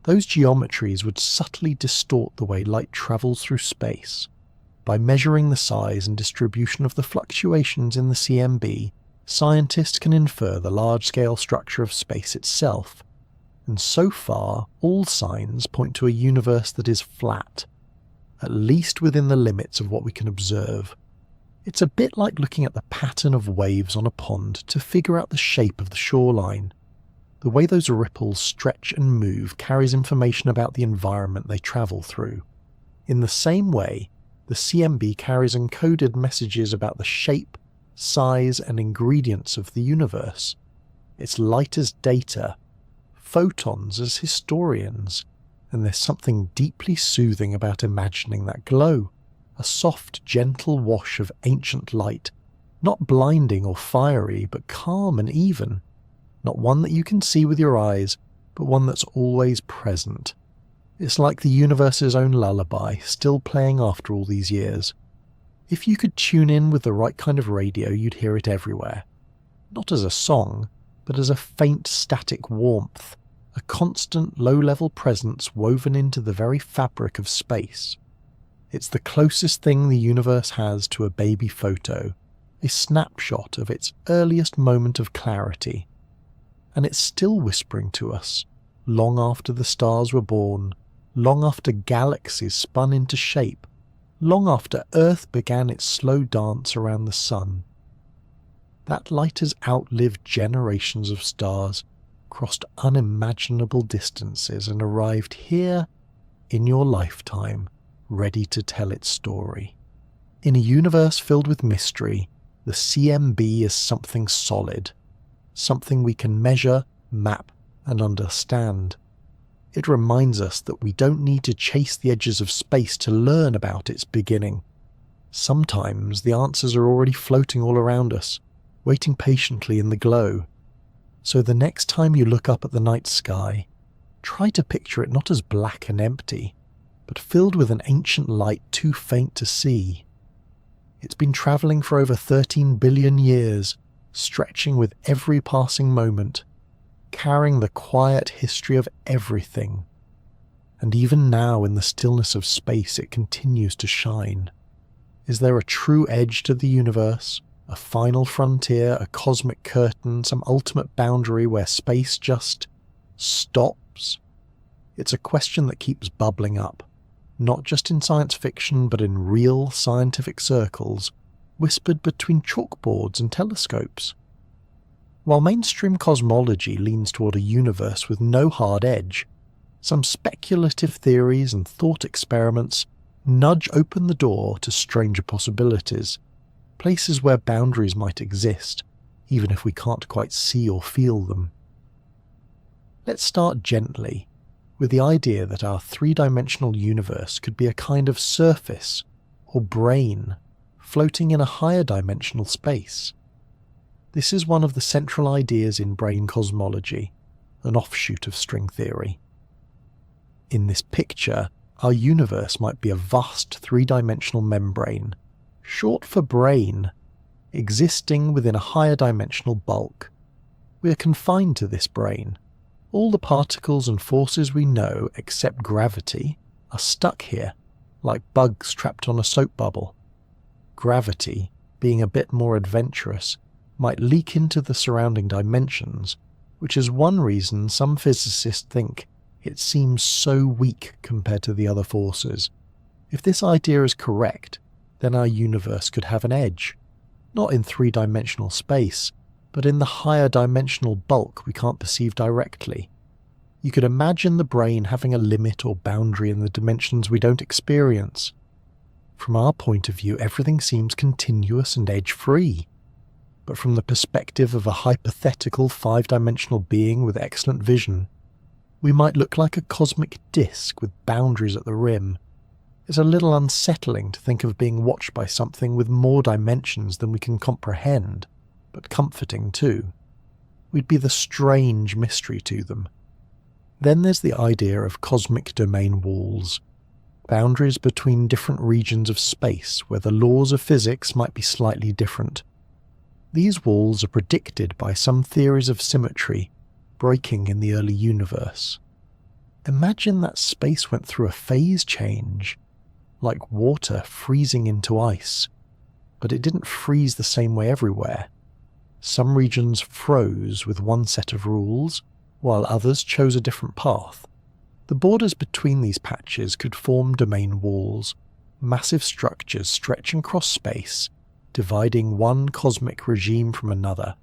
those geometries would subtly distort the way light travels through space. By measuring the size and distribution of the fluctuations in the CMB, scientists can infer the large-scale structure of space itself, and so far all signs point to a universe that is flat, at least within the limits of what we can observe. It's a bit like looking at the pattern of waves on a pond to figure out the shape of the shoreline. The way those ripples stretch and move carries information about the environment they travel through. In the same way, the CMB carries encoded messages about the shape, size, and ingredients of the universe. It's light as data, photons as historians, and there's something deeply soothing about imagining that glow. A soft, gentle wash of ancient light, not blinding or fiery, but calm and even. Not one that you can see with your eyes, but one that's always present. It's like the universe's own lullaby, still playing after all these years. If you could tune in with the right kind of radio, you'd hear it everywhere. Not as a song, but as a faint static warmth, a constant low-level presence woven into the very fabric of space. It's the closest thing the universe has to a baby photo, a snapshot of its earliest moment of clarity. And it's still whispering to us, long after the stars were born, long after galaxies spun into shape, long after Earth began its slow dance around the sun. That light has outlived generations of stars, crossed unimaginable distances, and arrived here in your lifetime, ready to tell its story. In a universe filled with mystery, the CMB is something solid, something we can measure, map, and understand. It reminds us that we don't need to chase the edges of space to learn about its beginning. Sometimes the answers are already floating all around us, waiting patiently in the glow. So the next time you look up at the night sky, try to picture it not as black and empty, but filled with an ancient light too faint to see. It's been travelling for over 13 billion years, stretching with every passing moment, carrying the quiet history of everything. And even now, in the stillness of space, it continues to shine. Is there a true edge to the universe? A final frontier, a cosmic curtain, some ultimate boundary where space just stops? It's a question that keeps bubbling up, not just in science fiction, but in real scientific circles, whispered between chalkboards and telescopes. While mainstream cosmology leans toward a universe with no hard edge, some speculative theories and thought experiments nudge open the door to stranger possibilities, places where boundaries might exist, even if we can't quite see or feel them. Let's start gently, with the idea that our three-dimensional universe could be a kind of surface, or brain, floating in a higher dimensional space. This is one of the central ideas in brain cosmology, an offshoot of string theory. In this picture, our universe might be a vast three-dimensional membrane, short for brain, existing within a higher dimensional bulk. We are confined to this brain. All the particles and forces we know, except gravity, are stuck here, like bugs trapped on a soap bubble. Gravity, being a bit more adventurous, might leak into the surrounding dimensions, which is one reason some physicists think it seems so weak compared to the other forces. If this idea is correct, then our universe could have an edge, not in three-dimensional space, but in the higher dimensional bulk we can't perceive directly. You could imagine the brain having a limit or boundary in the dimensions we don't experience. From our point of view, everything seems continuous and edge-free. But from the perspective of a hypothetical five-dimensional being with excellent vision, we might look like a cosmic disk with boundaries at the rim. It's a little unsettling to think of being watched by something with more dimensions than we can comprehend, but comforting too. We'd be the strange mystery to them. Then there's the idea of cosmic domain walls, boundaries between different regions of space where the laws of physics might be slightly different. These walls are predicted by some theories of symmetry breaking in the early universe. Imagine that space went through a phase change, like water freezing into ice, but it didn't freeze the same way everywhere. Some regions froze with one set of rules, while others chose a different path. The borders between these patches could form domain walls, massive structures stretching across space, dividing one cosmic regime from another.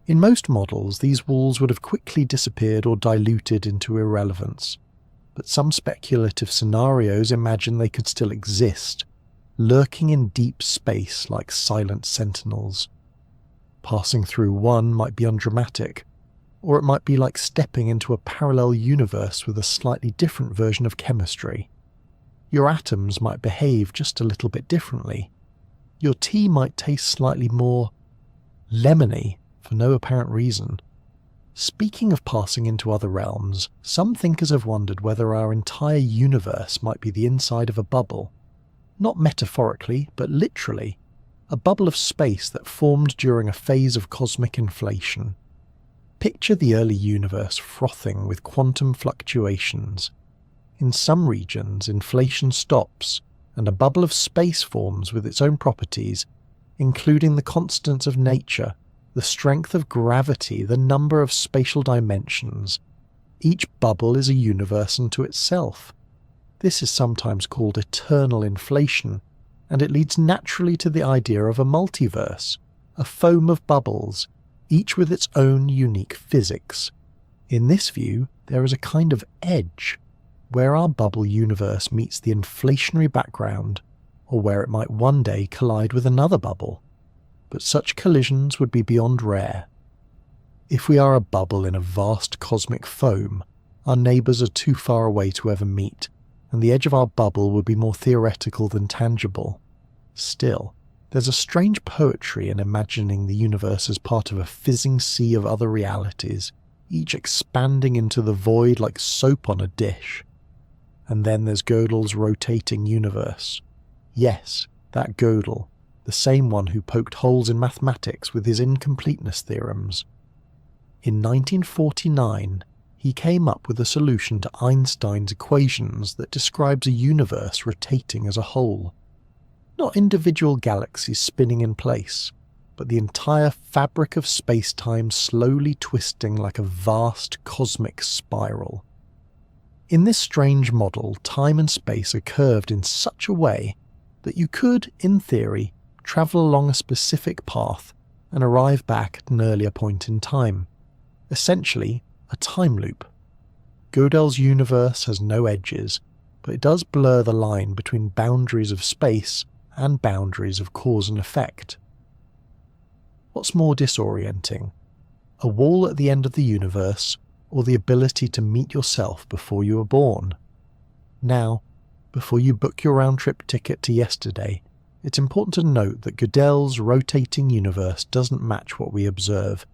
In most models, these walls would have quickly disappeared or diluted into irrelevance, but some speculative scenarios imagine they could still exist, lurking in deep space like silent sentinels. Passing through one might be undramatic, or it might be like stepping into a parallel universe with a slightly different version of chemistry. Your atoms might behave just a little bit differently. Your tea might taste slightly more lemony for no apparent reason. Speaking of passing into other realms, some thinkers have wondered whether our entire universe might be the inside of a bubble. Not metaphorically, but literally. A bubble of space that formed during a phase of cosmic inflation. Picture the early universe frothing with quantum fluctuations. In some regions, inflation stops, and a bubble of space forms with its own properties, including the constants of nature, the strength of gravity, the number of spatial dimensions. Each bubble is a universe unto itself. This is sometimes called eternal inflation, and it leads naturally to the idea of a multiverse, a foam of bubbles, each with its own unique physics. In this view, there is a kind of edge, where our bubble universe meets the inflationary background, or where it might one day collide with another bubble. But such collisions would be beyond rare. If we are a bubble in a vast cosmic foam, our neighbours are too far away to ever meet, and the edge of our bubble would be more theoretical than tangible. Still, there's a strange poetry in imagining the universe as part of a fizzing sea of other realities, each expanding into the void like soap on a dish. And then there's Gödel's rotating universe. Yes, that Gödel, the same one who poked holes in mathematics with his incompleteness theorems. In 1949, he came up with a solution to Einstein's equations that describes a universe rotating as a whole. Not individual galaxies spinning in place, but the entire fabric of space-time slowly twisting like a vast cosmic spiral. In this strange model, time and space are curved in such a way that you could, in theory, travel along a specific path and arrive back at an earlier point in time. Essentially, a time loop. Gödel's universe has no edges, but it does blur the line between boundaries of space and boundaries of cause and effect. What's more disorienting? A wall at the end of the universe, or the ability to meet yourself before you were born? Now, before you book your round-trip ticket to yesterday, it's important to note that Gödel's rotating universe doesn't match what we observe.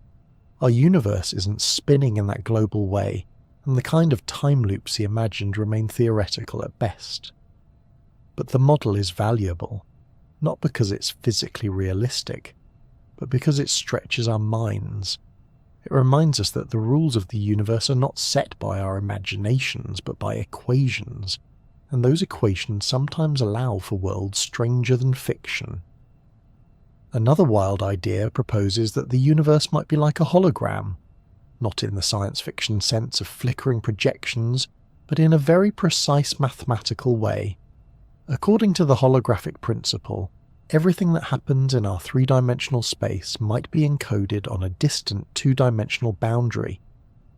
Our universe isn't spinning in that global way, and the kind of time loops he imagined remain theoretical at best. But the model is valuable, not because it's physically realistic, but because it stretches our minds. It reminds us that the rules of the universe are not set by our imaginations, but by equations, and those equations sometimes allow for worlds stranger than fiction. Another wild idea proposes that the universe might be like a hologram, not in the science fiction sense of flickering projections, but in a very precise mathematical way. According to the holographic principle, everything that happens in our three-dimensional space might be encoded on a distant two-dimensional boundary,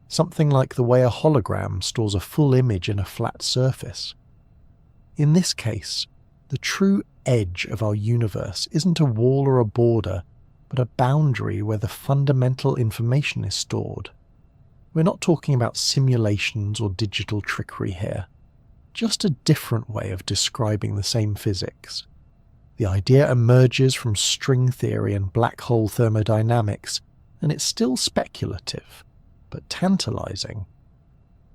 something like the way a hologram stores a full image in a flat surface. In this case, the true edge of our universe isn't a wall or a border, but a boundary where the fundamental information is stored. We're not talking about simulations or digital trickery here, just a different way of describing the same physics. The idea emerges from string theory and black hole thermodynamics, and it's still speculative, but tantalizing.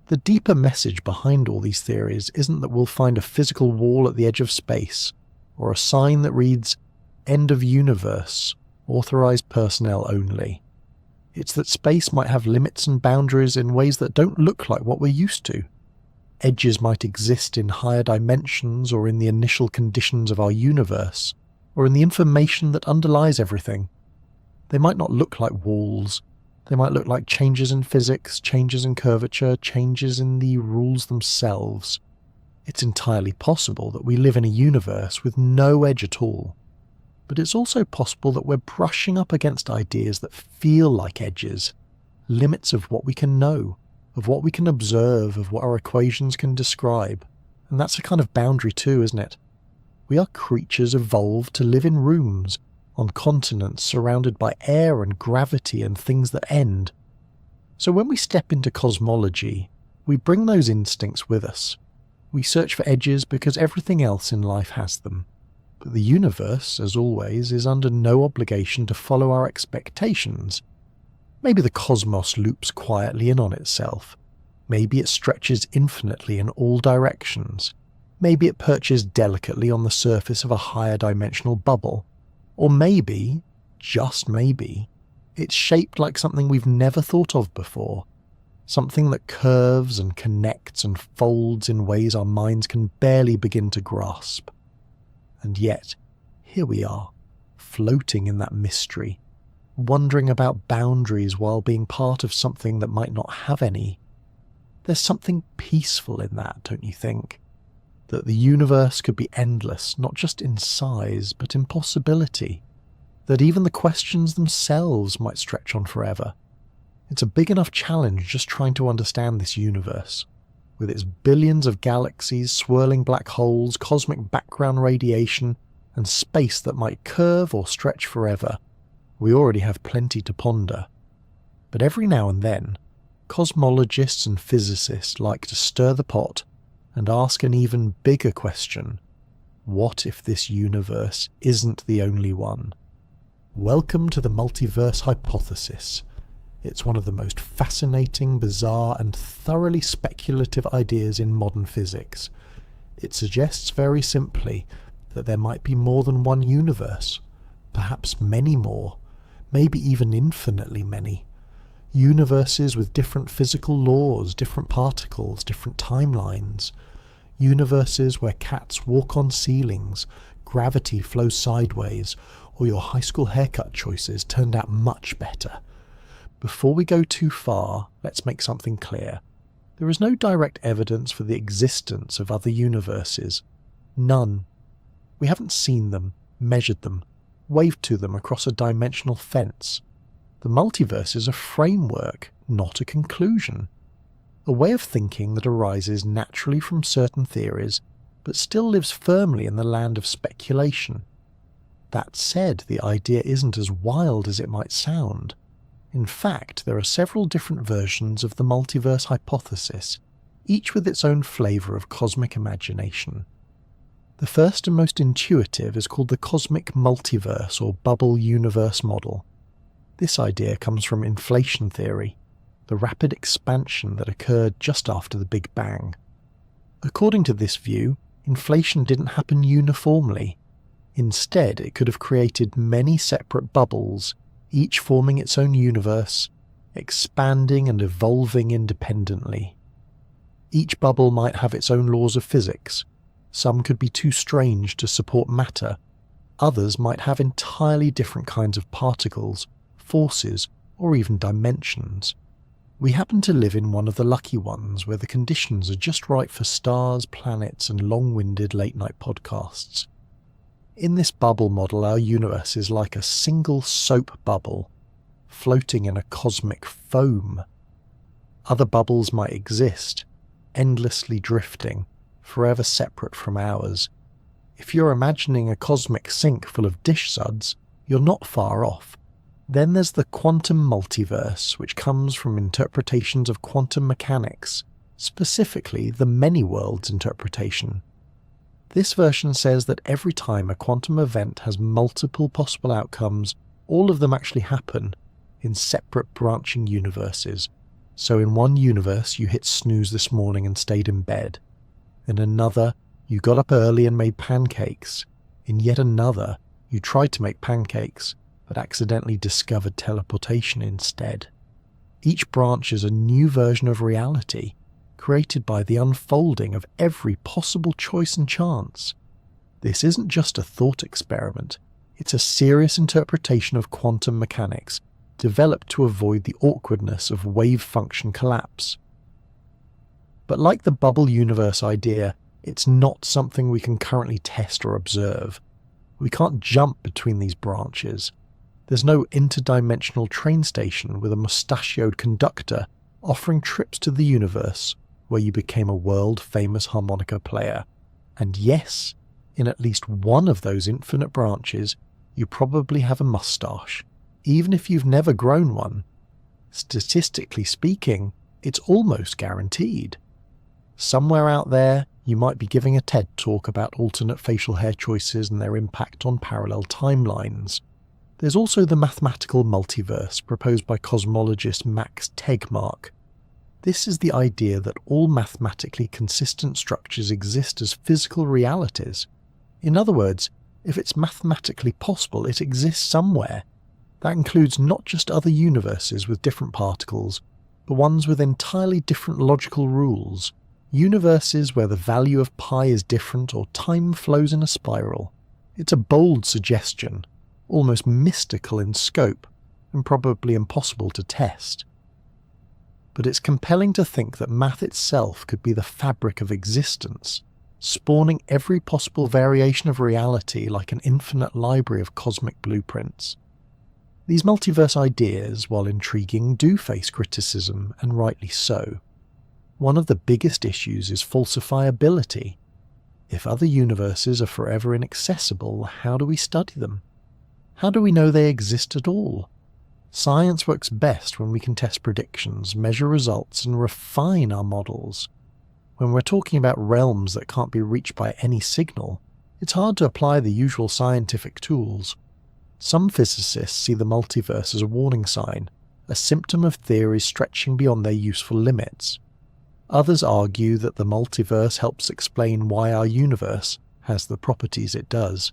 The deeper message behind all these theories isn't that we'll find a physical wall at the edge of space, or a sign that reads, "End of universe," authorized personnel only. It's that space might have limits and boundaries in ways that don't look like what we're used to. Edges might exist in higher dimensions or in the initial conditions of our universe, or in the information that underlies everything. They might not look like walls. They might look like changes in physics, changes in curvature, changes in the rules themselves. It's entirely possible that we live in a universe with no edge at all. But it's also possible that we're brushing up against ideas that feel like edges, limits of what we can know, of what we can observe, of what our equations can describe. And that's a kind of boundary too, isn't it? We are creatures evolved to live in rooms, on continents surrounded by air and gravity and things that end. So when we step into cosmology, we bring those instincts with us. We search for edges because everything else in life has them. But the universe, as always, is under no obligation to follow our expectations. Maybe the cosmos loops quietly in on itself. Maybe it stretches infinitely in all directions. Maybe it perches delicately on the surface of a higher dimensional bubble. Or maybe, just maybe, it's shaped like something we've never thought of before. Something that curves and connects and folds in ways our minds can barely begin to grasp. And yet, here we are, floating in that mystery, wondering about boundaries while being part of something that might not have any. There's something peaceful in that, don't you think? That the universe could be endless, not just in size, but in possibility. That even the questions themselves might stretch on forever. It's a big enough challenge just trying to understand this universe, with its billions of galaxies, swirling black holes, cosmic background radiation, and space that might curve or stretch forever. We already have plenty to ponder. But every now and then, cosmologists and physicists like to stir the pot and ask an even bigger question. What if this universe isn't the only one? Welcome to the multiverse hypothesis. It's one of the most fascinating, bizarre, and thoroughly speculative ideas in modern physics. It suggests very simply that there might be more than one universe, perhaps many more, maybe even infinitely many. Universes with different physical laws, different particles, different timelines. Universes where cats walk on ceilings, gravity flows sideways, or your high school haircut choices turned out much better. Before we go too far, let's make something clear. There is no direct evidence for the existence of other universes. None. We haven't seen them, measured them, waved to them across a dimensional fence. The multiverse is a framework, not a conclusion. A way of thinking that arises naturally from certain theories, but still lives firmly in the land of speculation. That said, the idea isn't as wild as it might sound. In fact, there are several different versions of the multiverse hypothesis, each with its own flavour of cosmic imagination. The first and most intuitive is called the cosmic multiverse or bubble universe model. This idea comes from inflation theory, the rapid expansion that occurred just after the Big Bang. According to this view, inflation didn't happen uniformly. Instead, it could have created many separate bubbles, each forming its own universe, expanding and evolving independently. Each bubble might have its own laws of physics. Some could be too strange to support matter. Others might have entirely different kinds of particles, forces, or even dimensions. We happen to live in one of the lucky ones where the conditions are just right for stars, planets, and long-winded late-night podcasts. In this bubble model, our universe is like a single soap bubble, floating in a cosmic foam. Other bubbles might exist, endlessly drifting, forever separate from ours. If you're imagining a cosmic sink full of dish suds, you're not far off. Then there's the quantum multiverse, which comes from interpretations of quantum mechanics, specifically the many worlds interpretation. This version says that every time a quantum event has multiple possible outcomes, all of them actually happen in separate branching universes. So in one universe you hit snooze this morning and stayed in bed. In another, you got up early and made pancakes. In yet another, you tried to make pancakes, but accidentally discovered teleportation instead. Each branch is a new version of reality, created by the unfolding of every possible choice and chance. This isn't just a thought experiment, it's a serious interpretation of quantum mechanics developed to avoid the awkwardness of wave function collapse. But like the bubble universe idea, it's not something we can currently test or observe. We can't jump between these branches. There's no interdimensional train station with a mustachioed conductor offering trips to the universe where you became a world-famous harmonica player. And yes, in at least one of those infinite branches, you probably have a mustache, even if you've never grown one. Statistically speaking, it's almost guaranteed. Somewhere out there, you might be giving a TED talk about alternate facial hair choices and their impact on parallel timelines. There's also the mathematical multiverse proposed by cosmologist Max Tegmark. This is the idea that all mathematically consistent structures exist as physical realities. In other words, if it's mathematically possible, it exists somewhere. That includes not just other universes with different particles, but ones with entirely different logical rules. Universes where the value of pi is different or time flows in a spiral. It's a bold suggestion, almost mystical in scope, and probably impossible to test. But it's compelling to think that math itself could be the fabric of existence, spawning every possible variation of reality like an infinite library of cosmic blueprints. These multiverse ideas, while intriguing, do face criticism, and rightly so. One of the biggest issues is falsifiability. If other universes are forever inaccessible, how do we study them? How do we know they exist at all? Science works best when we can test predictions, measure results, and refine our models. When we're talking about realms that can't be reached by any signal, it's hard to apply the usual scientific tools. Some physicists see the multiverse as a warning sign, a symptom of theories stretching beyond their useful limits. Others argue that the multiverse helps explain why our universe has the properties it does.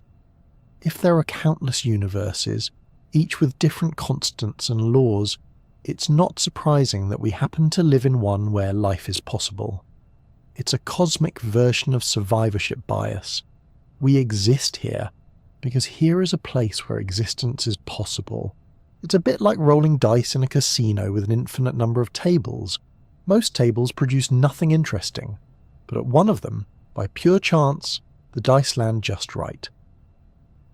If there are countless universes, each with different constants and laws, it's not surprising that we happen to live in one where life is possible. It's a cosmic version of survivorship bias. We exist here because here is a place where existence is possible. It's a bit like rolling dice in a casino with an infinite number of tables. Most tables produce nothing interesting, but at one of them, by pure chance, the dice land just right.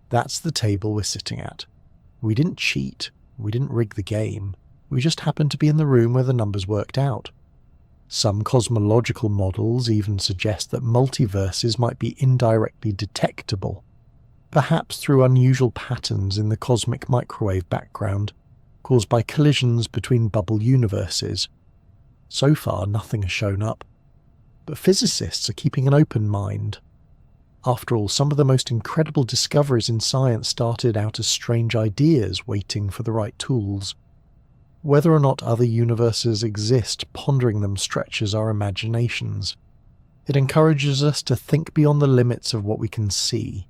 That's the table we're sitting at. We didn't cheat, we didn't rig the game, we just happened to be in the room where the numbers worked out. Some cosmological models even suggest that multiverses might be indirectly detectable, perhaps through unusual patterns in the cosmic microwave background, caused by collisions between bubble universes. So far, nothing has shown up, but physicists are keeping an open mind. After all, some of the most incredible discoveries in science started out as strange ideas waiting for the right tools. Whether or not other universes exist, pondering them stretches our imaginations. It encourages us to think beyond the limits of what we can see.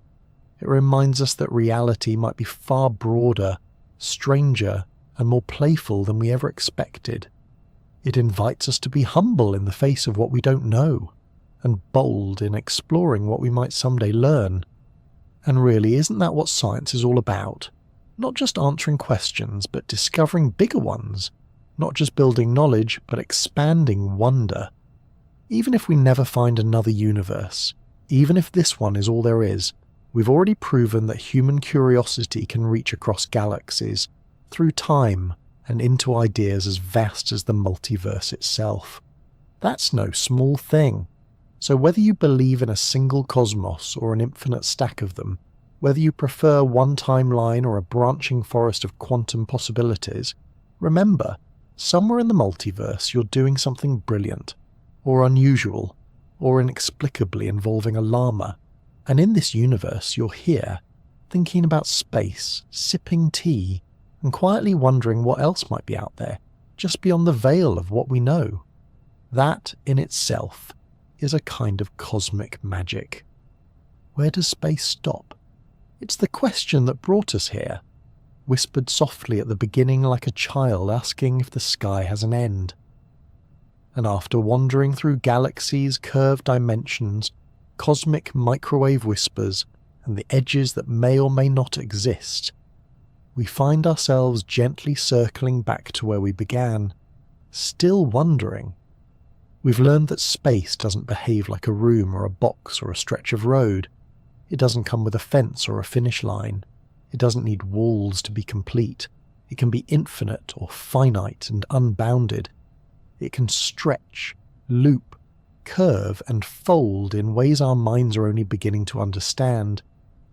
It reminds us that reality might be far broader, stranger, and more playful than we ever expected. It invites us to be humble in the face of what we don't know, and bold in exploring what we might someday learn. And really, isn't that what science is all about? Not just answering questions, but discovering bigger ones. Not just building knowledge, but expanding wonder. Even if we never find another universe, even if this one is all there is, we've already proven that human curiosity can reach across galaxies, through time, and into ideas as vast as the multiverse itself. That's no small thing. So whether you believe in a single cosmos or an infinite stack of them, whether you prefer one timeline or a branching forest of quantum possibilities, remember, somewhere in the multiverse you're doing something brilliant, or unusual, or inexplicably involving a llama. And in this universe you're here, thinking about space, sipping tea, and quietly wondering what else might be out there, just beyond the veil of what we know. That, in itself, is a kind of cosmic magic. Where does space stop? It's the question that brought us here. whispered softly at the beginning like a child asking if the sky has an end. And after wandering through galaxies, curved dimensions, cosmic microwave whispers, and the edges that may or may not exist, we find ourselves gently circling back to where we began, still wondering. We've learned that space doesn't behave like a room or a box or a stretch of road. It doesn't come with a fence or a finish line. It doesn't need walls to be complete. It can be infinite or finite and unbounded. It can stretch, loop, curve, and fold in ways our minds are only beginning to understand.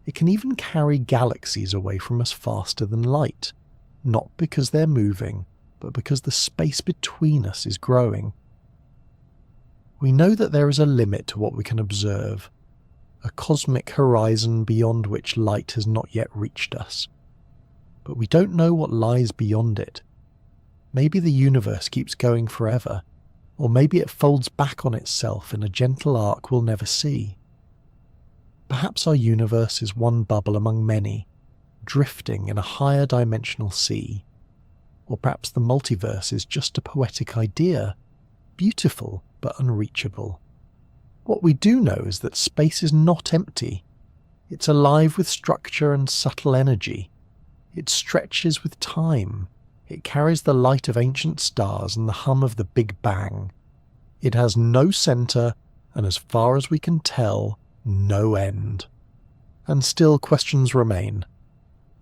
It can even carry galaxies away from us faster than light, not because they're moving, but because the space between us is growing. We know that there is a limit to what we can observe, a cosmic horizon beyond which light has not yet reached us. But we don't know what lies beyond it. Maybe the universe keeps going forever, or maybe it folds back on itself in a gentle arc we'll never see. Perhaps our universe is one bubble among many, drifting in a higher dimensional sea. Or perhaps the multiverse is just a poetic idea, beautiful but unreachable. What we do know is that space is not empty. It's alive with structure and subtle energy. It stretches with time. It carries the light of ancient stars and the hum of the Big Bang. It has no centre, and as far as we can tell, no end. And still questions remain.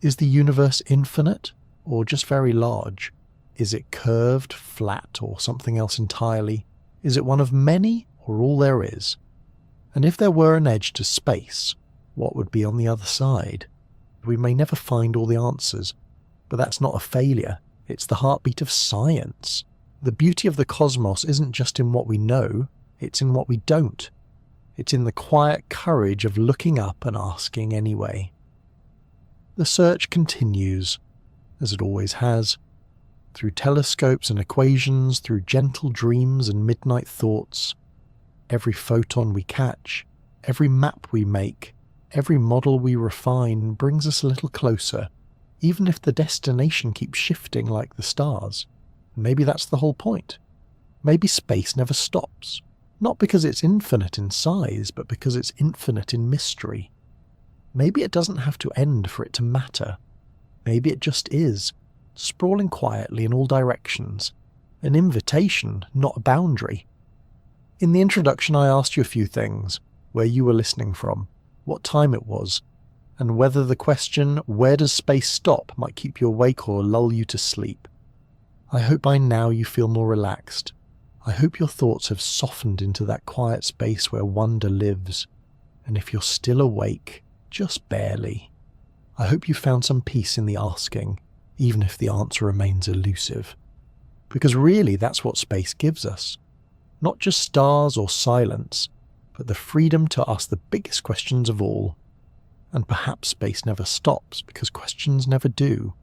Is the universe infinite, or just very large? Is it curved, flat, or something else entirely? Is it one of many, or all there is? And if there were an edge to space, what would be on the other side? We may never find all the answers, but that's not a failure. It's the heartbeat of science. The beauty of the cosmos isn't just in what we know, it's in what we don't. It's in the quiet courage of looking up and asking anyway. The search continues, as it always has, through telescopes and equations, through gentle dreams and midnight thoughts. Every photon we catch, every map we make, every model we refine brings us a little closer, even if the destination keeps shifting like the stars. Maybe that's the whole point. Maybe space never stops, not because it's infinite in size, but because it's infinite in mystery. Maybe it doesn't have to end for it to matter. Maybe it just is, sprawling quietly in all directions, an invitation, not a boundary. In the introduction I asked you a few things, where you were listening from, what time it was, and whether the question, where does space stop, might keep you awake or lull you to sleep. I hope by now you feel more relaxed. I hope your thoughts have softened into that quiet space where wonder lives, and if you're still awake, just barely, I hope you found some peace in the asking, even if the answer remains elusive. Because really that's what space gives us. Not just stars or silence, but the freedom to ask the biggest questions of all. And perhaps space never stops because questions never do.